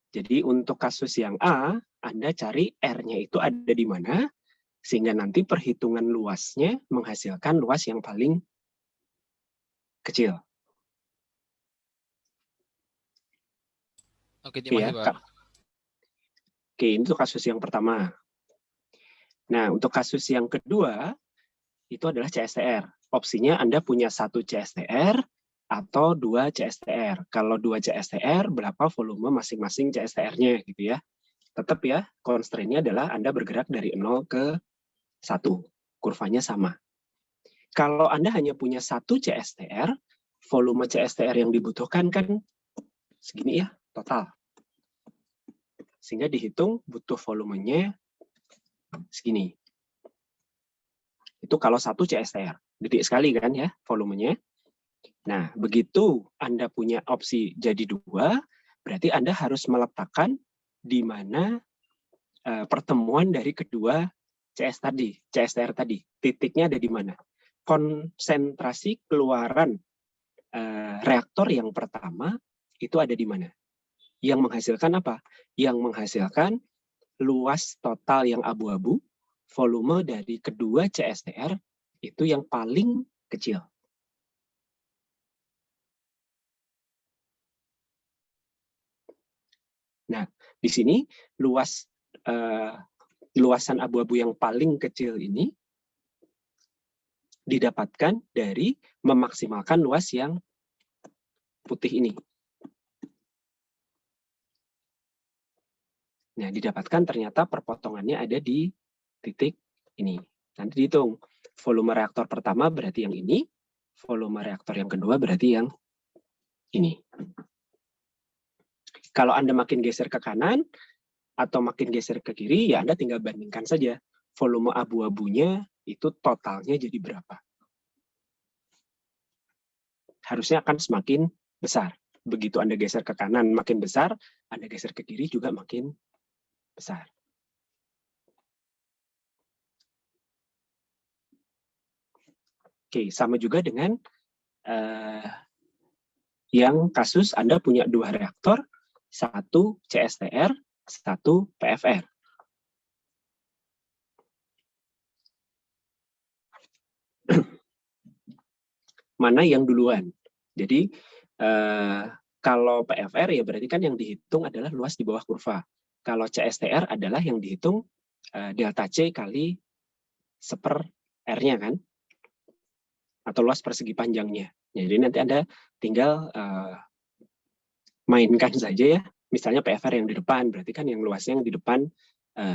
Jadi untuk kasus yang A, Anda cari R-nya itu ada di mana, sehingga nanti perhitungan luasnya menghasilkan luas yang paling kecil. Oke, terima kasih Pak. Oke, ini untuk kasus yang pertama. Nah, untuk kasus yang kedua, itu adalah CSTR. Opsinya Anda punya 1 CSTR atau 2 CSTR. Kalau 2 CSTR, berapa volume masing-masing CSTR-nya gitu ya. Tetap ya, constraint-nya adalah Anda bergerak dari 0 ke 1. Kurvanya sama. Kalau Anda hanya punya 1 CSTR, volume CSTR yang dibutuhkan kan segini ya, total. Sehingga dihitung butuh volumenya segini. Itu kalau 1 CSTR. Gede sekali kan ya volumenya. Nah, begitu Anda punya opsi jadi 2, berarti Anda harus meletakkan di mana pertemuan dari kedua CSTR tadi, titiknya ada di mana? Konsentrasi keluaran reaktor yang pertama itu ada di mana? Yang menghasilkan apa? Yang menghasilkan luas total yang abu-abu, volume dari kedua CSTR itu yang paling kecil. Nah, di sini luasan abu-abu yang paling kecil ini didapatkan dari memaksimalkan luas yang putih ini. Nah, didapatkan ternyata perpotongannya ada di titik ini. Nanti dihitung. Volume reaktor pertama berarti yang ini, volume reaktor yang kedua berarti yang ini. Kalau Anda makin geser ke kanan atau makin geser ke kiri, ya Anda tinggal bandingkan saja. Volume abu-abunya itu totalnya jadi berapa. Harusnya akan semakin besar. Begitu Anda geser ke kanan makin besar, Anda geser ke kiri juga makin besar. Oke, sama juga dengan yang kasus Anda punya 2 reaktor, 1 CSTR, 1 PFR. Mana yang duluan? Jadi kalau PFR ya berarti kan yang dihitung adalah luas di bawah kurva. Kalau CSTR adalah yang dihitung delta C kali 1/R-nya kan? Atau luas persegi panjangnya. Jadi nanti Anda tinggal mainkan saja ya. Misalnya PFR yang di depan, berarti kan yang luasnya yang di depan,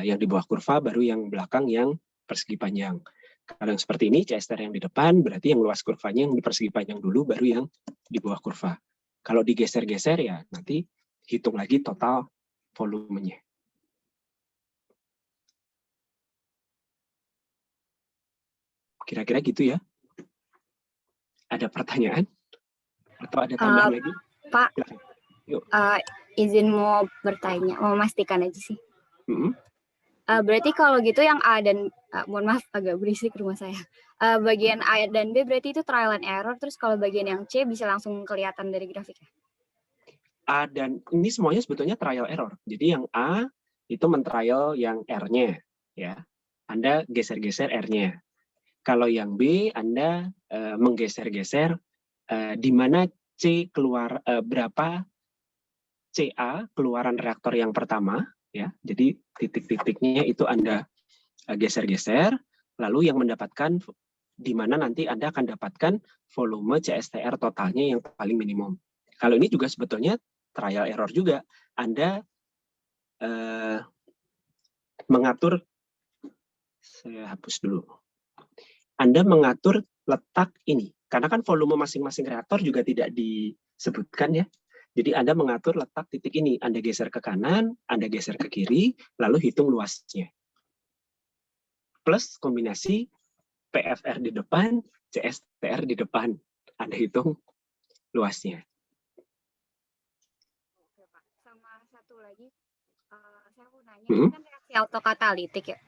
yang di bawah kurva, baru yang belakang yang persegi panjang. Kalau yang seperti ini, CSTR yang di depan, berarti yang luas kurvanya yang di persegi panjang dulu, baru yang di bawah kurva. Kalau digeser-geser ya nanti hitung lagi total volumenya. Kira-kira gitu ya. Ada pertanyaan? Atau ada tambahan lagi? Pak, izin mau bertanya, mau memastikan aja sih. Berarti kalau gitu yang A dan mohon maaf agak berisik rumah saya. Bagian A dan B berarti itu trial and error, terus kalau bagian yang C bisa langsung kelihatan dari grafiknya. A dan ini semuanya sebetulnya trial error. Jadi yang A itu mentrial yang R-nya, ya. Anda geser-geser R-nya. Kalau yang B Anda menggeser-geser di mana C keluar berapa CA keluaran reaktor yang pertama, ya. Jadi titik-titiknya itu Anda geser-geser, lalu yang mendapatkan di mana nanti Anda akan dapatkan volume CSTR totalnya yang paling minimum. Kalau ini juga sebetulnya trial error juga. Anda mengatur, saya hapus dulu. Anda mengatur letak ini, karena kan volume masing-masing reaktor juga tidak disebutkan ya. Jadi Anda mengatur letak titik ini, Anda geser ke kanan, Anda geser ke kiri, lalu hitung luasnya. Plus kombinasi PFR di depan, CSTR di depan, Anda hitung luasnya. Oke, Pak. Sama satu lagi, saya mau nanya, ini kan reaksi autokatalitik ya.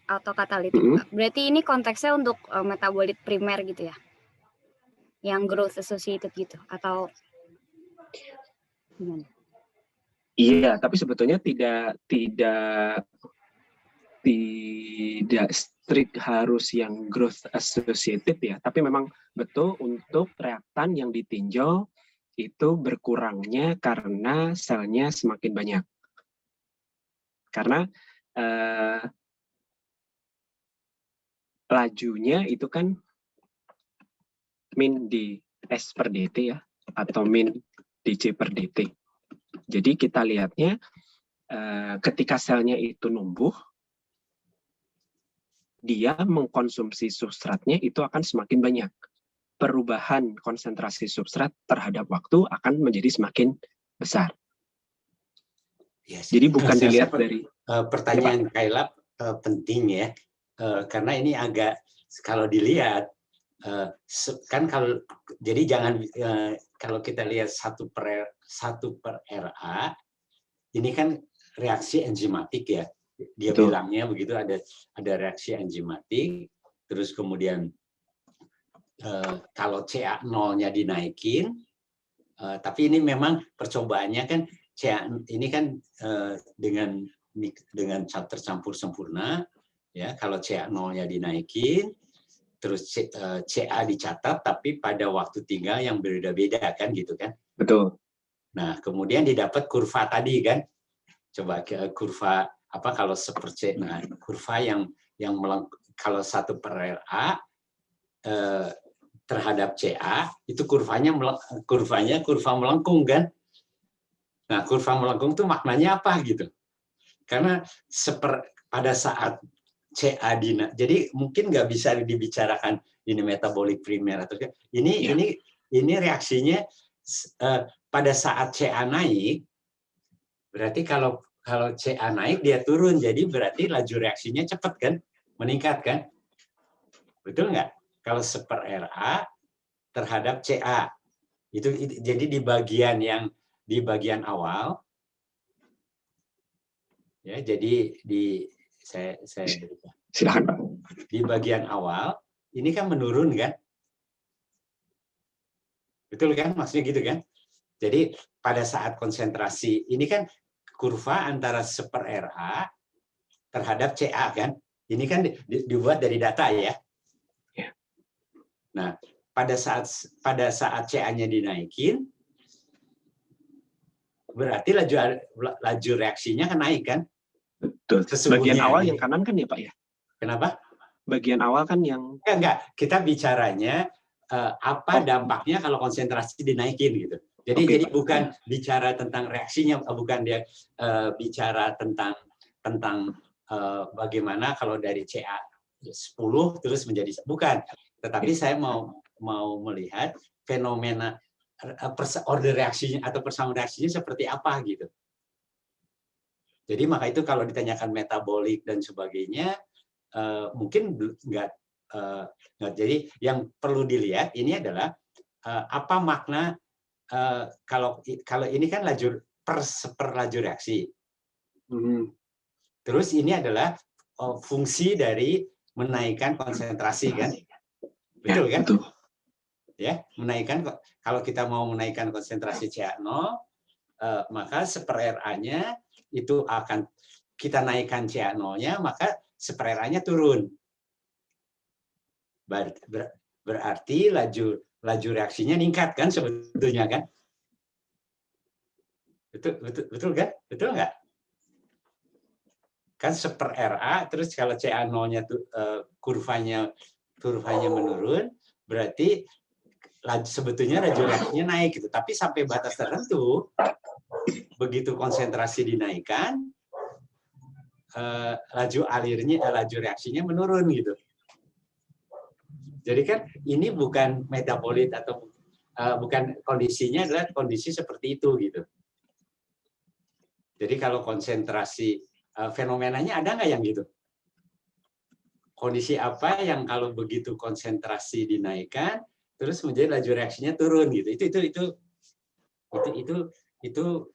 Autokatalitik. Berarti ini konteksnya untuk metabolit primer gitu ya? Yang growth associated gitu? Atau gimana? Iya, tapi sebetulnya tidak strict harus yang growth associated ya, tapi memang betul untuk reaktan yang ditinjau itu berkurangnya karena selnya semakin banyak. Karena lajunya itu kan min di S per dt ya, atau min dc per dt. Jadi kita lihatnya ketika selnya itu numbuh, dia mengkonsumsi substratnya itu akan semakin banyak. Perubahan konsentrasi substrat terhadap waktu akan menjadi semakin besar. Yes. Jadi bukan dilihat dari pertanyaan Kailap penting ya, karena ini agak kalau dilihat kan kalau jadi jangan kalau kita lihat 1 per RA ini kan reaksi enzimatik ya. dia bilangnya begitu, ada reaksi enzimatik, terus kemudian kalau CA0-nya dinaikin, tapi ini memang percobaannya kan CA ini kan dengan tercampur sempurna, ya. Kalau CA0-nya dinaikin, terus CA dicatat, tapi pada waktu tinggal yang berbeda-beda kan, gitu kan? Betul. Nah, kemudian didapat kurva tadi kan? Coba kurva apa kalau seperti kurva yang kalau 1/RA terhadap CA itu kurva melengkung kan? Nah, kurva melengkung itu maknanya apa gitu? Karena pada saat CA jadi mungkin nggak bisa dibicarakan ini metabolik primer atau ini reaksinya pada saat CA naik, berarti kalau CA naik dia turun, jadi berarti laju reaksinya cepat kan, meningkat kan, betul nggak? Kalau 1/RA terhadap CA itu jadi di bagian awal, ya. Jadi saya silakan Pak. Di bagian awal ini kan menurun kan, betul kan, maksudnya gitu kan? Jadi pada saat konsentrasi ini kan kurva antara 1/RA terhadap CA kan, ini kan dibuat dari data ya. Nah, pada saat CA-nya dinaikin, berarti laju reaksinya kan naik kan? Betul. Bagian awal yang kanan kan ya Pak ya? Kenapa? Bagian awal kan yang enggak. Kita bicaranya apa dampaknya kalau konsentrasi dinaikin gitu. Jadi bukan bicara tentang reaksinya, bukan dia bicara tentang bagaimana kalau dari CA 10 terus menjadi bukan. Tetapi saya mau melihat fenomena order reaksinya atau persamaan reaksinya seperti apa gitu. Jadi maka itu kalau ditanyakan metabolik dan sebagainya mungkin nggak. Jadi yang perlu dilihat ini adalah apa makna kalau ini kan laju per laju reaksi. Terus ini adalah fungsi dari menaikkan konsentrasi kan, betul kan? Betul. Ya, menaikkan, kalau kita mau menaikkan konsentrasi CA0, maka 1/RA-nya itu akan kita naikkan CA0-nya, maka 1/RA-nya turun. Berarti laju reaksinya meningkat kan sebetulnya kan? Betul kan? Betul nggak? Kan 1/RA, terus kalau CA0-nya kurvanya menurun, berarti sebetulnya laju reaksinya naik gitu. Tapi sampai batas tertentu, begitu konsentrasi dinaikkan, laju reaksinya menurun gitu. Jadi kan ini bukan metabolit atau bukan, kondisinya adalah kondisi seperti itu gitu. Jadi kalau konsentrasi fenomenanya ada nggak yang gitu? Kondisi apa yang kalau begitu konsentrasi dinaikkan terus menjadi laju reaksinya turun gitu? Itu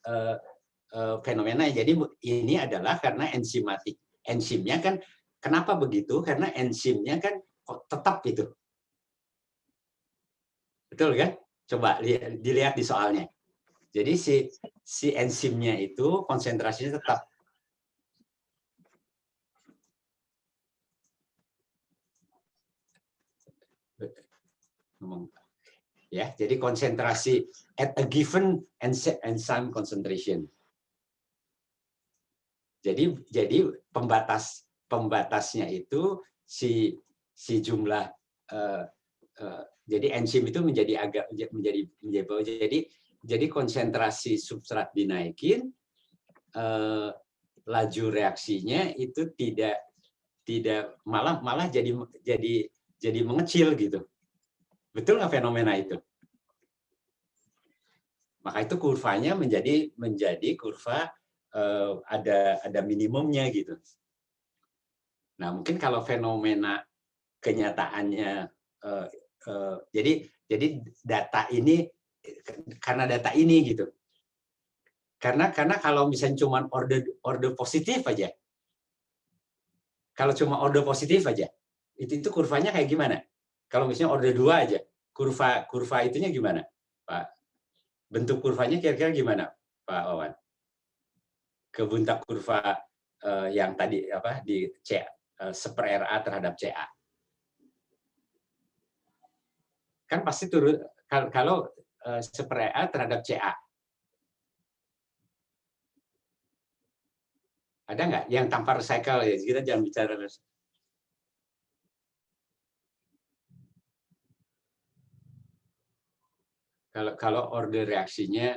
fenomena. Jadi ini adalah karena enzimnya kan, kenapa begitu? Karena enzimnya kan tetap itu. Betul kan? Coba dilihat di soalnya. Jadi si enzimnya itu konsentrasinya tetap. Ya, jadi konsentrasi at a given enzyme concentration. Jadi pembatasnya itu si jumlah jadi enzim itu menjadi bawah. Jadi konsentrasi substrat dinaikin, laju reaksinya itu tidak malah jadi mengecil gitu. Betul nggak fenomena itu? Maka itu kurvanya menjadi kurva ada minimumnya gitu. Nah, mungkin kalau fenomena kenyataannya jadi data ini karena data ini gitu. Karena kalau misalnya cuma order positif aja, Kalau cuma order positif aja, itu kurvanya kayak gimana? Kalau misalnya order 2 aja, kurva itunya gimana, Pak? Bentuk kurvanya kira-kira gimana, Pak Wawan? Kebentuk kurva yang tadi apa di C seper RA terhadap CA. Kan pasti turun kalau seper RA terhadap CA. Ada nggak yang tanpa recycle ya? Kita jangan bicara kalau order reaksinya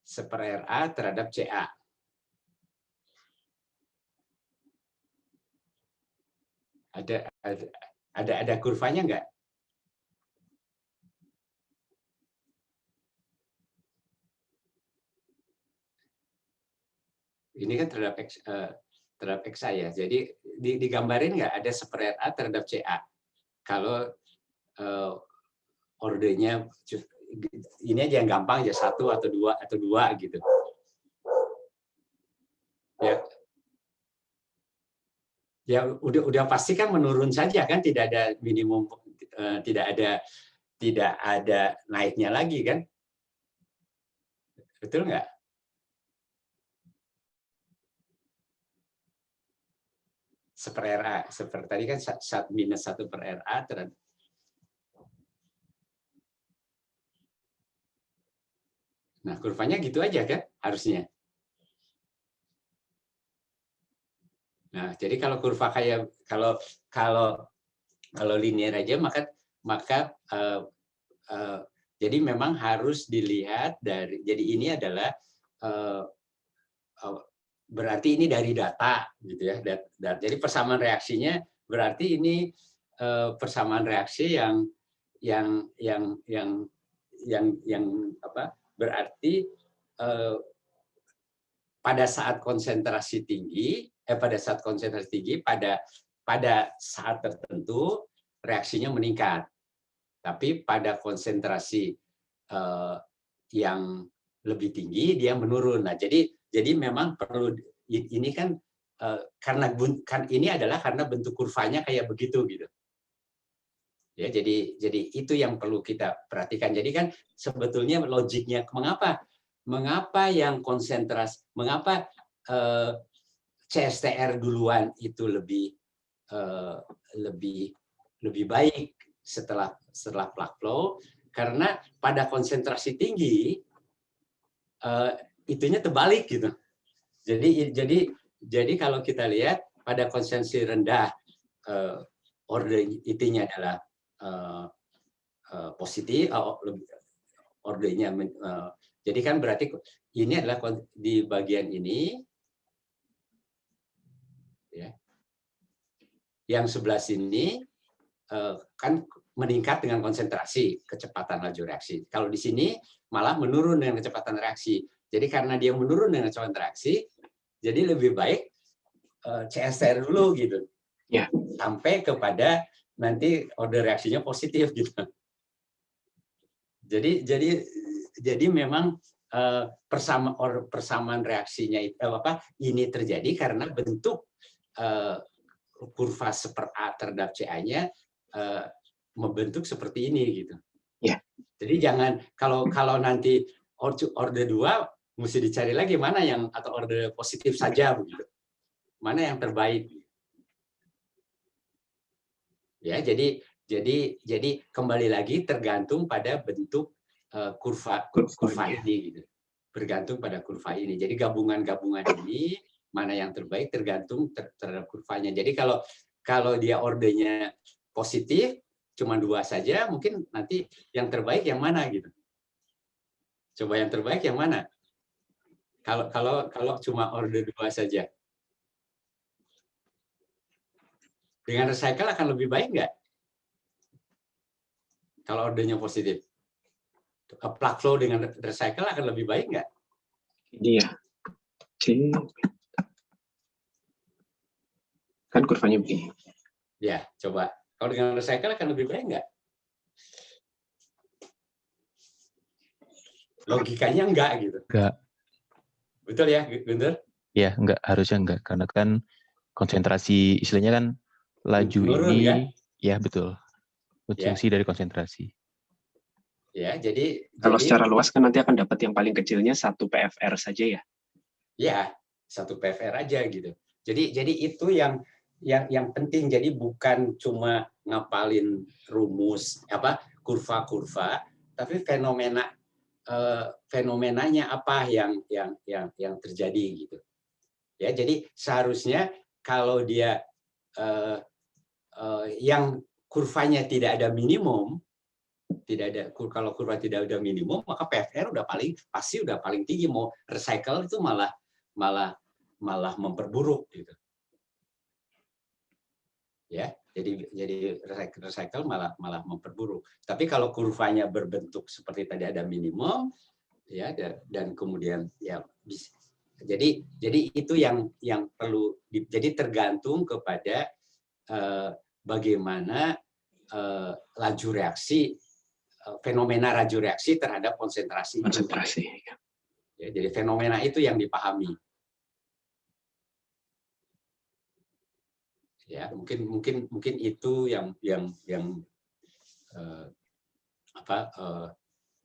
seper RA terhadap CA. Ada kurvanya nggak? Ini kan terhadap XA ya. Jadi digambarin nggak ada seper RA terhadap CA. Kalau ordernya ini aja yang gampang aja 1 atau 2 gitu. Ya udah pasti kan menurun saja kan, tidak ada minimum, tidak ada naiknya lagi kan, betul nggak? Seper RA, seperti tadi kan -1 per RA terhadap. Nah kurvanya gitu aja kan harusnya. Nah, jadi kalau kurva kayak kalau linear aja maka jadi memang harus dilihat dari, jadi ini adalah berarti ini dari data gitu ya. Jadi persamaan reaksinya berarti ini persamaan reaksi yang apa? Berarti pada saat konsentrasi tinggi pada saat tertentu reaksinya meningkat, tapi pada konsentrasi yang lebih tinggi dia menurun. Nah, jadi memang perlu ini kan karena ini adalah karena bentuk kurvanya kayak begitu gitu. Ya, jadi itu yang perlu kita perhatikan. Jadi kan sebetulnya logiknya mengapa yang konsentrasi, mengapa CSTR duluan itu lebih baik setelah plug flow, karena pada konsentrasi tinggi itunya terbalik gitu. Jadi kalau kita lihat pada konsentrasi rendah order itunya adalah positif, ordernya jadi kan berarti ini adalah di bagian ini. Ya. Yang sebelah sini kan meningkat dengan konsentrasi kecepatan laju reaksi. Kalau di sini malah menurun dengan kecepatan reaksi. Jadi karena dia menurun dengan kecepatan reaksi, jadi lebih baik CSTR dulu gitu. Ya. Sampai kepada nanti order reaksinya positif gitu. Jadi memang persamaan reaksinya ini terjadi karena bentuk kurva seper A terhadap CA-nya membentuk seperti ini gitu. Ya. Jadi jangan kalau nanti order 2 mesti dicari lagi mana yang atau order positif saja begitu. Mana yang terbaik. Ya, jadi kembali lagi tergantung pada bentuk kurva ini gitu. Bergantung pada kurva ini. Jadi gabungan-gabungan ini mana yang terbaik tergantung terhadap kurvanya. Jadi kalau dia ordernya positif cuma 2 saja, mungkin nanti yang terbaik yang mana gitu. Coba yang terbaik yang mana? Kalau cuma order 2 saja. Dengan recycle akan lebih baik nggak? Kalau ordernya positif. Plug flow dengan recycle akan lebih baik nggak? Iya. Kan kurvanya begini. Ya, coba. Kalau dengan recycle akan lebih baik nggak? Logikanya enggak gitu. Enggak. Betul ya, Guntur? Ya, harusnya enggak. Karena kan konsentrasi, istilahnya kan laju menurun, ini, kan? ya betul. Fungsi dari konsentrasi. Ya, jadi kalau secara luas kan nanti akan dapat yang paling kecilnya 1 PFR saja ya. Ya, 1 PFR aja gitu. Jadi itu yang penting. Jadi bukan cuma ngapalin rumus kurva-kurva, tapi fenomenanya apa yang terjadi gitu. Ya, jadi seharusnya kalau dia yang kurvanya tidak ada minimum, kalau kurva tidak ada minimum, maka PFR pasti udah paling tinggi. Mau recycle itu malah memperburuk gitu. Ya, jadi recycle malah memperburuk. Tapi kalau kurvanya berbentuk seperti tadi ada minimum, ya, dan kemudian ya bisa. Jadi itu yang perlu. Jadi tergantung kepada bagaimana laju reaksi, fenomena laju reaksi terhadap konsentrasi. Ya, jadi fenomena itu yang dipahami. Ya, mungkin itu yang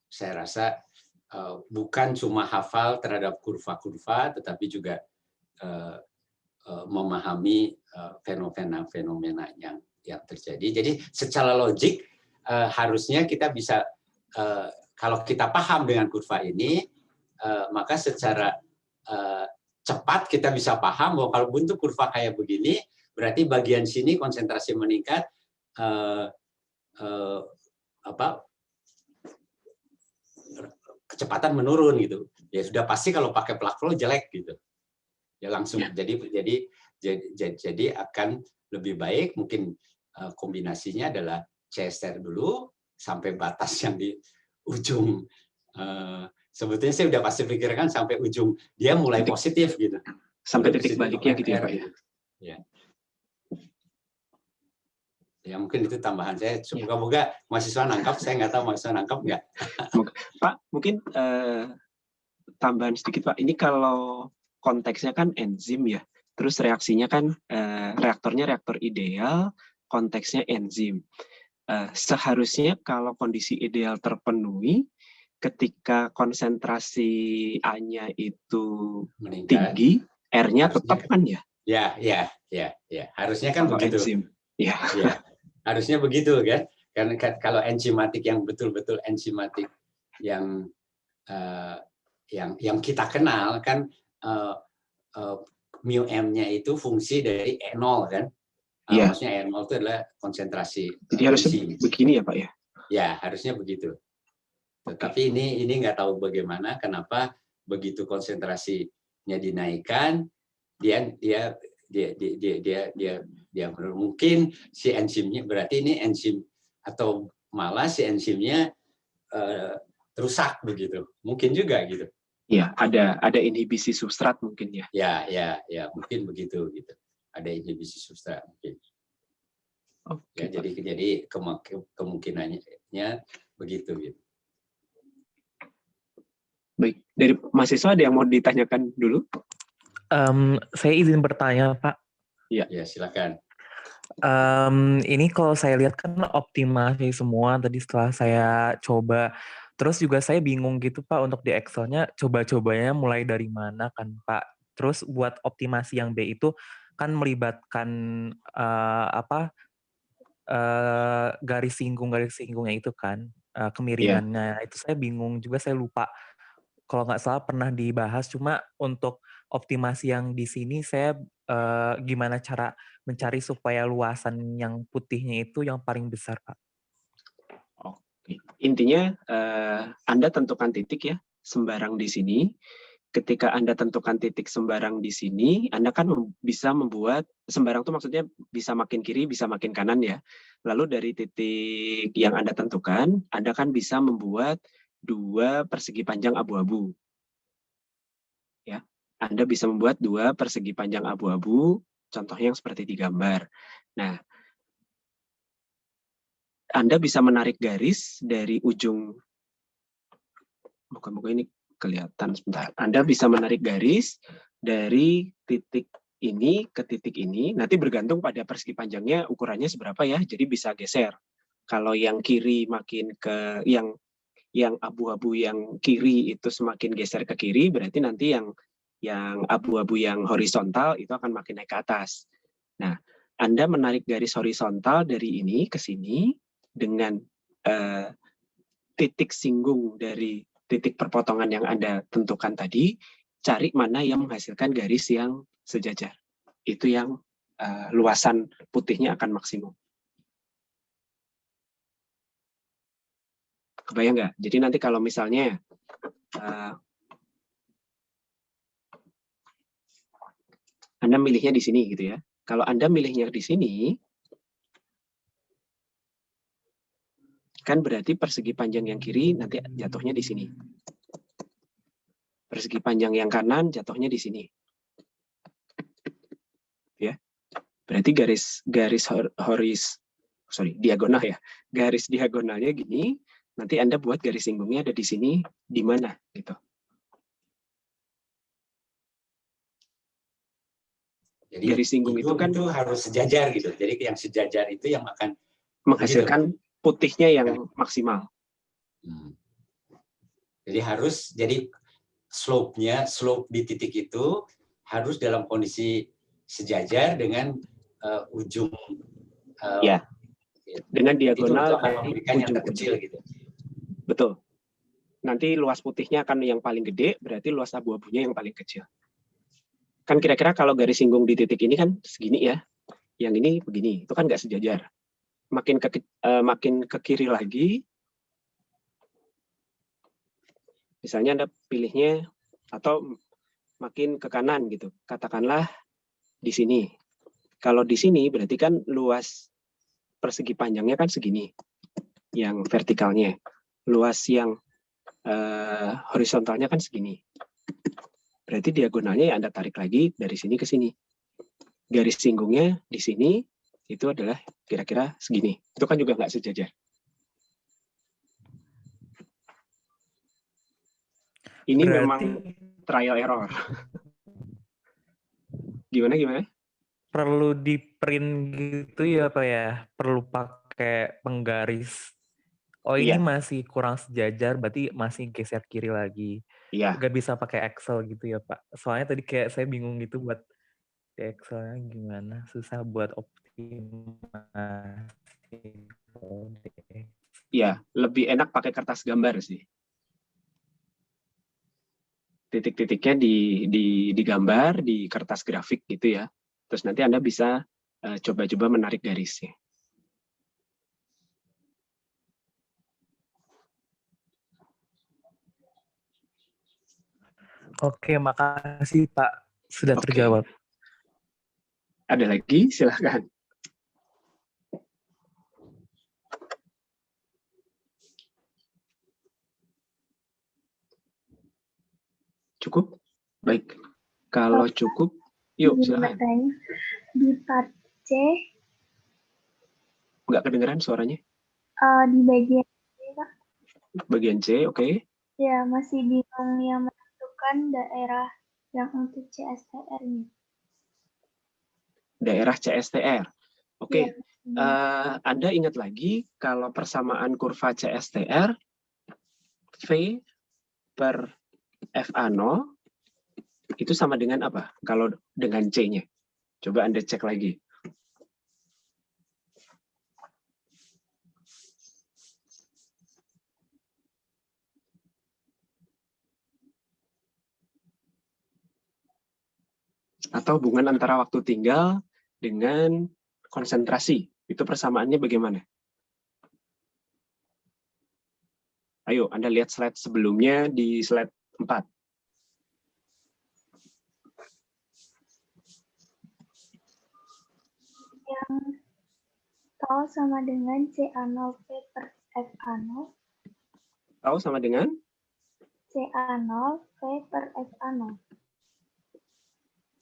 saya rasa bukan cuma hafal terhadap kurva-kurva, tetapi juga memahami fenomena yang terjadi. Jadi secara logik harusnya kita bisa, kalau kita paham dengan kurva ini, maka secara cepat kita bisa paham bahwa kalau bentuk kurva kayak begini, berarti bagian sini konsentrasi meningkat, kecepatan menurun gitu. Ya sudah pasti kalau pakai plug flow jelek gitu. Ya langsung. Jadi akan lebih baik mungkin kombinasinya adalah CSR dulu sampai batas yang di ujung. Sebetulnya saya udah pasti pikirkan sampai ujung dia mulai positif gitu. Sampai titik baliknya gitu ya Pak ya. Ya. Ya mungkin itu tambahan saya. Semoga mahasiswa nangkap. Saya nggak tahu mahasiswa nangkap nggak. Pak, mungkin tambahan sedikit Pak. Ini kalau konteksnya kan enzim ya. Terus reaksinya kan reaktornya reaktor ideal, konteksnya enzim. Seharusnya kalau kondisi ideal terpenuhi, ketika konsentrasi A-nya itu tinggi, R-nya tetap kan ya? Ya. Harusnya kan begitu. Enzim. Ya. Harusnya begitu kan. Karena kalau enzimatik yang betul-betul enzimatik yang kita kenal kan, mu m-nya itu fungsi dari E0 kan. Maksudnya E0 itu adalah konsentrasi. Jadi harusnya begini ya Pak ya? Ya, harusnya begitu. Tetapi ini nggak tahu bagaimana, kenapa begitu konsentrasinya dinaikkan, dia mungkin si enzimnya, berarti ini enzim atau malah si enzimnya rusak begitu. Mungkin juga gitu. Ya, ada inhibisi substrat mungkin ya. Ya, mungkin begitu gitu. Ada inhibisi substrat mungkin. Ya, jadi kemungkinannya begitu gitu. Baik, dari mahasiswa ada yang mau ditanyakan dulu? Saya izin bertanya, Pak. Ya, silakan. Ini kalau saya lihat kan optimasi semua tadi setelah saya coba. Terus juga saya bingung gitu Pak untuk di Excel-nya coba-cobanya mulai dari mana kan Pak. Terus buat optimasi yang B itu kan melibatkan garis singgungnya itu kan, kemiringannya. Itu saya bingung juga, saya lupa. Kalau nggak salah pernah dibahas, cuma untuk optimasi yang di sini saya gimana cara mencari supaya luasan yang putihnya itu yang paling besar, Pak? Oke. Intinya Anda tentukan titik ya, sembarang di sini. Ketika Anda tentukan titik sembarang di sini, Anda kan bisa membuat sembarang itu maksudnya bisa makin kiri, bisa makin kanan ya. Lalu dari titik yang Anda tentukan, Anda kan bisa membuat 2 persegi panjang abu-abu. Ya, Anda bisa membuat 2 persegi panjang abu-abu, contohnya yang seperti di gambar. Nah, Anda bisa menarik garis dari ujung, moga-moga ini kelihatan sebentar. Anda bisa menarik garis dari titik ini ke titik ini, nanti bergantung pada persegi panjangnya ukurannya seberapa ya, jadi bisa geser. Kalau yang kiri makin ke yang abu-abu yang kiri itu semakin geser ke kiri, berarti nanti yang abu-abu yang horizontal itu akan makin naik ke atas. Nah, Anda menarik garis horizontal dari ini ke sini dengan titik singgung dari titik perpotongan yang Anda tentukan tadi, cari mana yang menghasilkan garis yang sejajar. Itu yang luasan putihnya akan maksimum. Kebayang nggak? Jadi nanti kalau misalnya Anda milihnya di sini gitu ya. Kalau Anda milihnya di sini, kan berarti persegi panjang yang kiri nanti jatuhnya di sini. Persegi panjang yang kanan jatuhnya di sini. Ya. Berarti diagonal ya. Garis diagonalnya gini, nanti Anda buat garis singgungnya ada di sini, di mana gitu. Jadi garis singgung itu kan harus sejajar gitu. Jadi yang sejajar itu yang akan menghasilkan putihnya yang maksimal. Jadi slope di titik itu harus dalam kondisi sejajar dengan ujung ya. Dengan diagonal itu akan memberikan yang terkecil gitu. Betul. Nanti luas putihnya akan yang paling gede, berarti luas abu-abunya yang paling kecil. Kan kira-kira kalau garis singgung di titik ini kan segini ya, yang ini begini, itu kan nggak sejajar. Makin ke kiri lagi, misalnya Anda pilihnya, atau makin ke kanan gitu, katakanlah di sini. Kalau di sini berarti kan luas persegi panjangnya kan segini, yang vertikalnya. Luas yang horizontalnya kan segini. Berarti diagonalnya ya Anda tarik lagi dari sini ke sini. Garis singgungnya di sini itu adalah kira-kira segini. Itu kan juga nggak sejajar. Ini berarti memang trial error. Gimana? Perlu di print gitu ya Pak ya? Perlu pakai penggaris. Oh ini masih kurang sejajar, berarti masih geser kiri lagi. Iya. Gak bisa pakai Excel gitu ya Pak? Soalnya tadi kayak saya bingung gitu buat di Excelnya gimana, susah buat optimasi. Iya, lebih enak pakai kertas gambar sih. Titik-titiknya digambar di kertas grafik gitu ya. Terus nanti Anda bisa coba-coba menarik garisnya. Oke, makasih Pak. Sudah terjawab. Ada lagi? Silahkan. Cukup? Baik. Kalau cukup, yuk silahkan. Di part C. Nggak kedengeran suaranya? Di bagian C, Pak. Bagian C, oke. Ya, masih bingung yang menentukan daerah yang untuk CSTR-nya. Daerah CSTR. Oke. Anda ingat lagi kalau persamaan kurva CSTR V per FA0 itu sama dengan apa? Kalau dengan C-nya. Coba Anda cek lagi. Atau hubungan antara waktu tinggal dengan konsentrasi. Itu persamaannya bagaimana? Ayo, Anda lihat slide sebelumnya di slide 4. Yang tau sama dengan CA0 V per FA0. Tau sama dengan? CA0 V per FA0.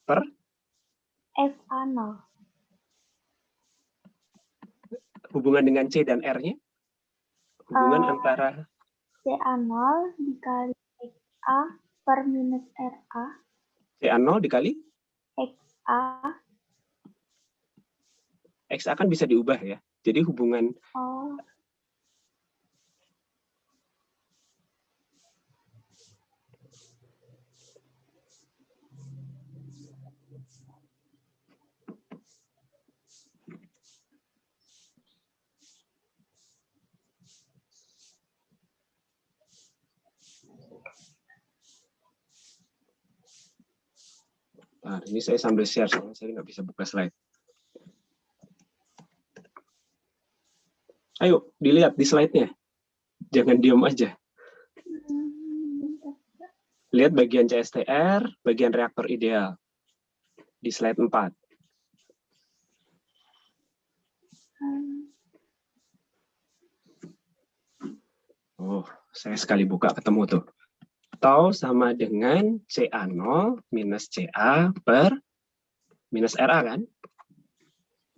Per? FA0. Hubungan dengan C dan R-nya? Hubungan antara? CA0 dikali CA per minus RA. CA0 dikali? XA. XA kan bisa diubah ya. Jadi hubungan Nah, ini saya sambil share, soalnya saya nggak bisa buka slide. Ayo, dilihat di slide-nya. Jangan diam aja. Lihat bagian CSTR, bagian reaktor ideal. Di slide 4. Oh, saya sekali buka ketemu tuh. Tau sama dengan CA0 minus CA per minus RA kan?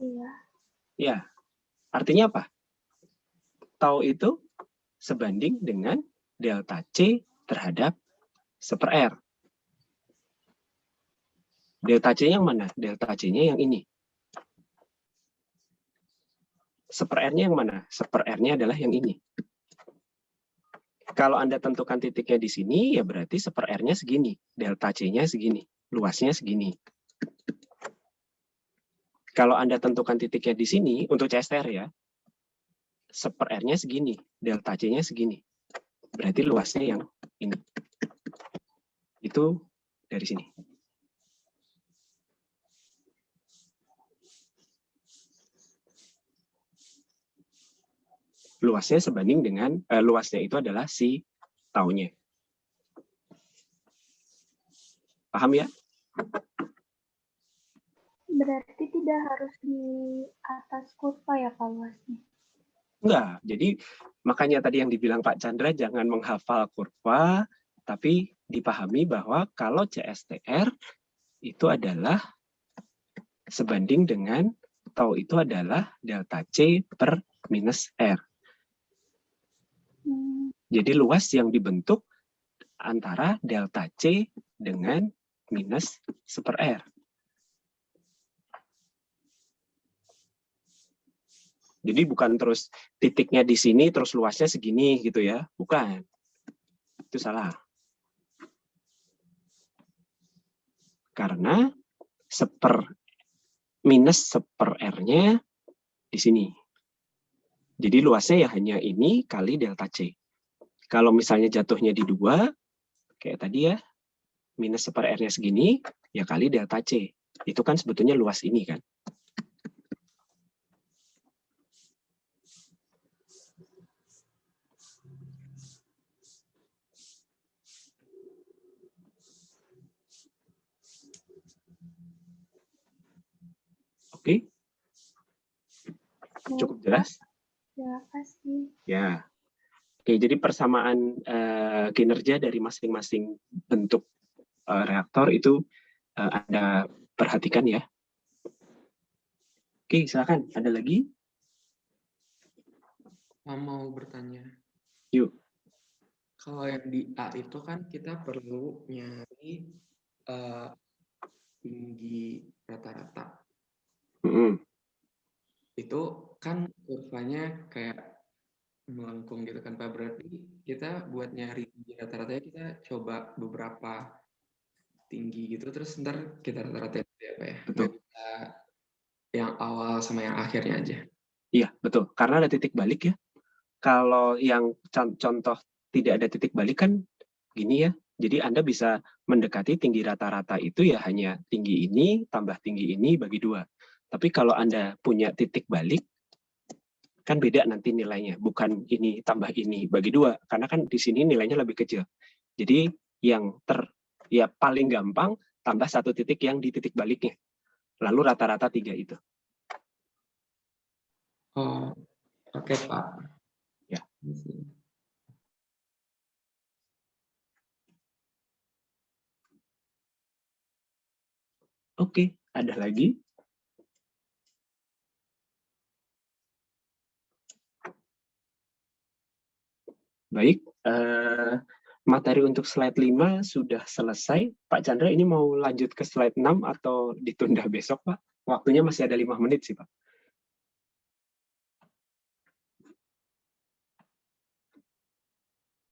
Iya. Ya, artinya apa? Tau itu sebanding dengan delta C terhadap 1/R. Delta C yang mana? Delta C-nya yang ini. 1/R-nya yang mana? 1/R-nya adalah yang ini. Kalau Anda tentukan titiknya di sini, ya berarti 1/R-nya segini. Delta C-nya segini. Luasnya segini. Kalau Anda tentukan titiknya di sini, untuk CSTR ya, 1/R-nya segini. Delta C-nya segini. Berarti luasnya yang ini. Itu dari sini. Luasnya sebanding dengan, luasnya itu adalah si taunya. Paham ya? Berarti tidak harus di atas kurva ya Pak luasnya? Enggak. Jadi makanya tadi yang dibilang Pak Chandra, jangan menghafal kurva, tapi dipahami bahwa kalau CSTR itu adalah sebanding dengan tau itu adalah delta C per minus R. Jadi luas yang dibentuk antara delta C dengan minus 1/R. Jadi bukan terus titiknya di sini, terus luasnya segini gitu ya. Bukan. Itu salah. Karena minus 1/R-nya di sini. Jadi luasnya ya hanya ini kali delta C. Kalau misalnya jatuhnya di 2, kayak tadi ya, minus 1/R-nya segini, ya kali delta C. Itu kan sebetulnya luas ini kan. Oke? Cukup jelas? Terima kasih. Ya. Oke, jadi persamaan kinerja dari masing-masing bentuk reaktor itu Anda perhatikan ya. Oke, silakan. Ada lagi? Mau bertanya. Yuk. Kalau yang di A itu kan kita perlu nyari tinggi rata-rata. Itu kan kurvanya kayak melengkung gitu kan Pak. Berarti kita buat nyari tinggi rata-ratanya kita coba beberapa tinggi gitu, terus ntar kita rata-ratain ya Pak ya. Betul. Kita yang awal sama yang akhirnya aja. Iya, betul. Karena ada titik balik ya. Kalau yang contoh tidak ada titik balik kan gini ya. Jadi Anda bisa mendekati tinggi rata-rata itu ya hanya tinggi ini tambah tinggi ini bagi 2. Tapi kalau Anda punya titik balik, kan beda nanti nilainya. Bukan ini tambah ini bagi 2. Karena kan di sini nilainya lebih kecil. Jadi yang paling gampang tambah 1 titik yang di titik baliknya. Lalu rata-rata 3 itu. Oh, oke Pak. Ya. Oke, ada lagi? Baik, Materi untuk slide 5 sudah selesai. Pak Chandra, ini mau lanjut ke slide 6 atau ditunda besok, Pak? Waktunya masih ada 5 menit sih, Pak.